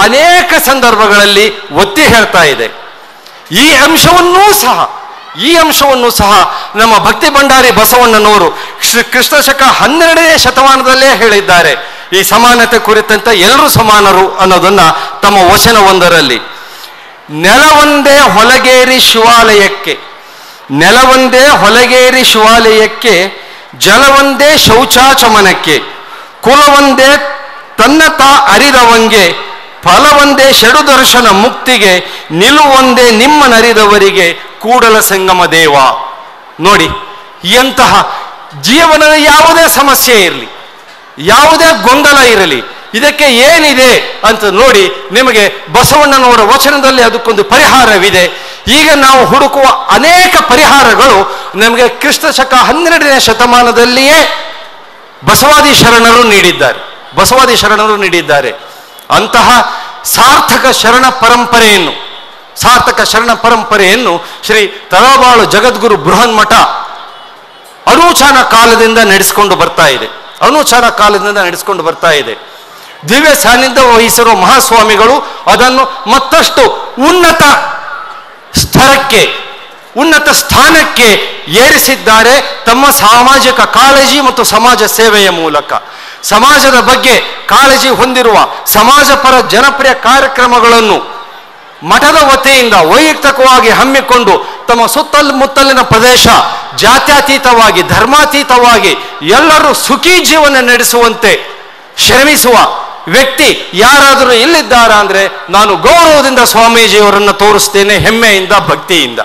ಅನೇಕ ಸಂದರ್ಭಗಳಲ್ಲಿ ಒತ್ತಿ ಹೇಳ್ತಾ ಇದೆ. ಈ ಅಂಶವನ್ನೂ ಸಹ ನಮ್ಮ ಭಕ್ತಿ ಭಂಡಾರಿ ಬಸವಣ್ಣನವರು ಕ್ರಿಸ್ತ ಶಕ 12ನೇ ಶತಮಾನದಲ್ಲೇ ಹೇಳಿದ್ದಾರೆ. ಈ ಸಮಾನತೆ ಕುರಿತಂತೆ ಎಲ್ಲರೂ ಸಮಾನರು ಅನ್ನೋದನ್ನ ತಮ್ಮ ವಚನವೊಂದರಲ್ಲಿ. ನೆಲವೊಂದೇ ಹೊಲಗೇರಿ ಶಿವಾಲಯಕ್ಕೆ, ಜಲವೊಂದೇ ಶೌಚಾಚಮನಕ್ಕೆ, ಕುಲವೊಂದೇ ತನ್ನ ತಾ ಅರಿದವಂಗೆ, ಫಲವೊಂದೇ ಷಡು ದರ್ಶನ ಮುಕ್ತಿಗೆ, ನಿಲುವೊಂದೇ ನಿಮ್ಮನರಿದವರಿಗೆ ಕೂಡಲ ಸಂಗಮ ದೇವ. ನೋಡಿ, ಎಂತಹ ಜೀವನದ ಯಾವುದೇ ಸಮಸ್ಯೆ ಇರಲಿ, ಯಾವುದೇ ಗೊಂದಲ ಇರಲಿ, ಇದಕ್ಕೆ ಏನಿದೆ ಅಂತ ನೋಡಿ ನಿಮಗೆ ಬಸವಣ್ಣನವರ ವಚನದಲ್ಲಿ ಅದಕ್ಕೊಂದು ಪರಿಹಾರವಿದೆ. ಈಗ ನಾವು ಹುಡುಕುವ ಅನೇಕ ಪರಿಹಾರಗಳು ನಮಗೆ ಕ್ರಿಸ್ತ ಶಕ 12ನೇ ಶತಮಾನದಲ್ಲಿಯೇ ಬಸವಾದಿ ಶರಣರು ನೀಡಿದ್ದಾರೆ. ಅಂತಹ ಸಾರ್ಥಕ ಶರಣ ಪರಂಪರೆಯನ್ನು ಶ್ರೀ ತಳಬಾಳು ಜಗದ್ಗುರು ಬೃಹನ್ಮಠ ಅನೂಚಾನ ಕಾಲದಿಂದ ನಡೆಸಿಕೊಂಡು ಬರ್ತಾ ಇದೆ. ದಿವ್ಯ ಸಾನ್ನಿಧ್ಯ ವಹಿಸಿರುವ ಮಹಾಸ್ವಾಮಿಗಳು ಅದನ್ನು ಮತ್ತಷ್ಟು ಉನ್ನತ ಸ್ಥಾನಕ್ಕೆ ಏರಿಸಿದ್ದಾರೆ. ತಮ್ಮ ಸಾಮಾಜಿಕ ಕಾಳಜಿ ಮತ್ತು ಸಮಾಜ ಸೇವೆಯ ಮೂಲಕ ಸಮಾಜದ ಬಗ್ಗೆ ಕಾಳಜಿ ಹೊಂದಿರುವ ಸಮಾಜಪರ ಜನಪ್ರಿಯ ಕಾರ್ಯಕ್ರಮಗಳನ್ನು ಮಠದ ವತಿಯಿಂದ ವೈಯಕ್ತಿಕವಾಗಿ ಹಮ್ಮಿಕೊಂಡು ತಮ್ಮ ಸುತ್ತಮುತ್ತಲಿನ ಪ್ರದೇಶ ಜಾತ್ಯತೀತವಾಗಿ, ಧರ್ಮಾತೀತವಾಗಿ ಎಲ್ಲರೂ ಸುಖಿ ಜೀವನ ನಡೆಸುವಂತೆ ಶ್ರಮಿಸುವ ವ್ಯಕ್ತಿ ಯಾರಾದರೂ ಇಲ್ಲಿದ್ದಾರಾ ಅಂದರೆ ನಾನು ಗೌರವದಿಂದ ಸ್ವಾಮೀಜಿಯವರನ್ನು ತೋರಿಸ್ತೇನೆ, ಹೆಮ್ಮೆಯಿಂದ, ಭಕ್ತಿಯಿಂದ.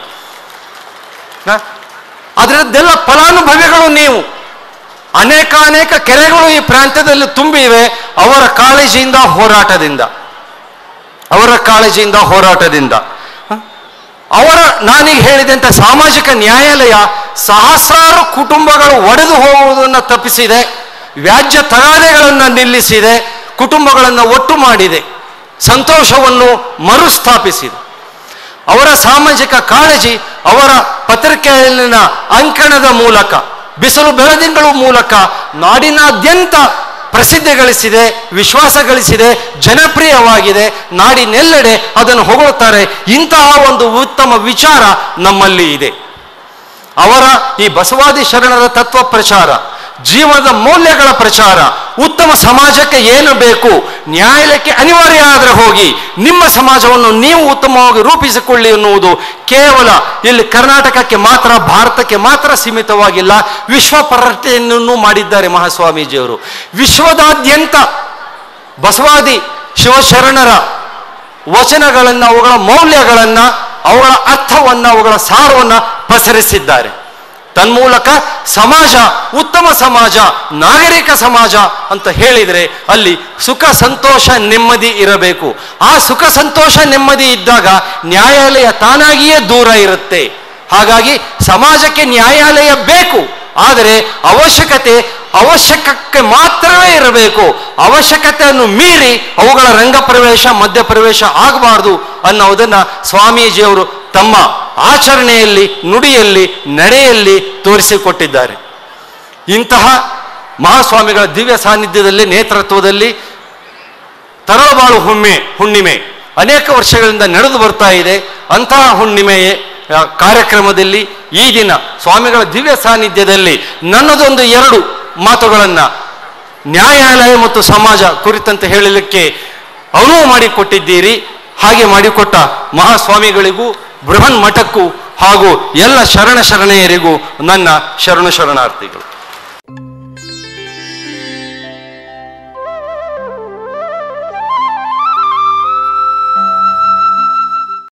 ಅದರದ್ದೆಲ್ಲ ಫಲಾನುಭವಿಗಳು ನೀವು. ಅನೇಕ ಕೆರೆಗಳು ಈ ಪ್ರಾಂತ್ಯದಲ್ಲಿ ತುಂಬಿವೆ ಅವರ ಕಾಳಜಿಯಿಂದ, ಹೋರಾಟದಿಂದ. ನಾನೀಗ ಹೇಳಿದಂತೆ ಸಾಮಾಜಿಕ ನ್ಯಾಯಾಲಯ ಸಹಸ್ರಾರು ಕುಟುಂಬಗಳು ಒಡೆದು ಹೋಗುವುದನ್ನು ತಪ್ಪಿಸಿದೆ, ವ್ಯಾಜ್ಯ ತಗಾದೆಗಳನ್ನು ನಿಲ್ಲಿಸಿದೆ, ಕುಟುಂಬಗಳನ್ನು ಒಟ್ಟು ಮಾಡಿದೆ, ಸಂತೋಷವನ್ನು ಮರುಸ್ಥಾಪಿಸಿದೆ. ಅವರ ಸಾಮಾಜಿಕ ಕಾಳಜಿ ಅವರ ಪತ್ರಿಕೆಯಲ್ಲಿನ ಅಂಕಣದ ಮೂಲಕ ಬಿಸಿಲು ಬೆಳದಿಂಗಳು ಮೂಲಕ ನಾಡಿನಾದ್ಯಂತ ಪ್ರಸಿದ್ಧಿ ಗಳಿಸಿದೆ, ವಿಶ್ವಾಸ ಗಳಿಸಿದೆ, ಜನಪ್ರಿಯವಾಗಿದೆ. ನಾಡಿನೆಲ್ಲೆಡೆ ಅದನ್ನು ಹೊಗಳುತ್ತಾರೆ. ಇಂತಹ ಒಂದು ಉತ್ತಮ ವಿಚಾರ ನಮ್ಮಲ್ಲಿ ಇದೆ. ಅವರ ಈ ಬಸವಾದಿ ಶರಣರ ತತ್ವ ಪ್ರಚಾರ, ಜೀವನದ ಮೌಲ್ಯಗಳ ಪ್ರಚಾರ, ಉತ್ತಮ ಸಮಾಜಕ್ಕೆ ಏನು ಬೇಕು, ನ್ಯಾಯಾಲಯಕ್ಕೆ ಅನಿವಾರ್ಯ ಆದರೆ ಹೋಗಿ ನಿಮ್ಮ ಸಮಾಜವನ್ನು ನೀವು ಉತ್ತಮವಾಗಿ ರೂಪಿಸಿಕೊಳ್ಳಿ ಎನ್ನುವುದು ಕೇವಲ ಇಲ್ಲಿ ಕರ್ನಾಟಕಕ್ಕೆ ಮಾತ್ರ, ಭಾರತಕ್ಕೆ ಮಾತ್ರ ಸೀಮಿತವಾಗಿಲ್ಲ. ವಿಶ್ವ ಪರ್ಯಟನೆಯನ್ನು ಮಾಡಿದ್ದಾರೆ ಮಹಾಸ್ವಾಮೀಜಿಯವರು. ವಿಶ್ವದಾದ್ಯಂತ ಬಸವಾದಿ ಶಿವಶರಣರ ವಚನಗಳನ್ನು, ಅವುಗಳ ಮೌಲ್ಯಗಳನ್ನು, ಅವುಗಳ ಅರ್ಥವನ್ನು, ಅವುಗಳ ಸಾರವನ್ನು ಪಸರಿಸಿದ್ದಾರೆ. ತನ್ಮೂಲಕ ಸಮಾಜ ಉತ್ತಮ ಸಮಾಜ, ನಾಗರಿಕ ಸಮಾಜ ಅಂತ ಹೇಳಿದರೆ ಅಲ್ಲಿ ಸುಖ ಸಂತೋಷ ನೆಮ್ಮದಿ ಇರಬೇಕು. ಆ ಸುಖ ಸಂತೋಷ ನೆಮ್ಮದಿ ಇದ್ದಾಗ ನ್ಯಾಯಾಲಯ ತಾನಾಗಿಯೇ ದೂರ ಇರುತ್ತೆ. ಹಾಗಾಗಿ ಸಮಾಜಕ್ಕೆ ನ್ಯಾಯಾಲಯ ಬೇಕು, ಆದರೆ ಅವಶ್ಯಕಕ್ಕೆ ಮಾತ್ರವೇ ಇರಬೇಕು. ಅವಶ್ಯಕತೆಯನ್ನು ಮೀರಿ ಅವುಗಳ ರಂಗಪ್ರವೇಶ, ಮಧ್ಯಪ್ರವೇಶ ಆಗಬಾರ್ದು ಅನ್ನೋದನ್ನು ಸ್ವಾಮೀಜಿಯವರು ತಮ್ಮ ಆಚರಣೆಯಲ್ಲಿ, ನುಡಿಯಲ್ಲಿ, ನಡೆಯಲ್ಲಿ ತೋರಿಸಿಕೊಟ್ಟಿದ್ದಾರೆ. ಇಂತಹ ಮಹಾಸ್ವಾಮಿಗಳ ದಿವ್ಯ ಸಾನ್ನಿಧ್ಯದಲ್ಲಿ, ನೇತೃತ್ವದಲ್ಲಿ ತರಳಬಾಳು ಹುಣ್ಣಿಮೆ ಅನೇಕ ವರ್ಷಗಳಿಂದ ನಡೆದು ಬರ್ತಾ ಇದೆ. ಅಂತಹ ಹುಣ್ಣಿಮೆಯ ಕಾರ್ಯಕ್ರಮದಲ್ಲಿ ಈ ದಿನ ಸ್ವಾಮಿಗಳ ದಿವ್ಯ ಸಾನ್ನಿಧ್ಯದಲ್ಲಿ ನನ್ನದೊಂದು 2 ಮಾತುಗಳನ್ನು ನ್ಯಾಯಾಲಯ ಮತ್ತು ಸಮಾಜ ಕುರಿತಂತೆ ಹೇಳಲಿಕ್ಕೆ ಅನುವು ಮಾಡಿಕೊಟ್ಟಿದ್ದೀರಿ. ಹಾಗೆ ಮಾಡಿಕೊಟ್ಟ ಮಹಾಸ್ವಾಮಿಗಳಿಗೂ, ಬೃಹನ್ ಮಠಕ್ಕೂ ಹಾಗೂ ಎಲ್ಲ ಶರಣೆಯರಿಗೂ ನನ್ನ ಶರಣಾರ್ಥಿಗಳು.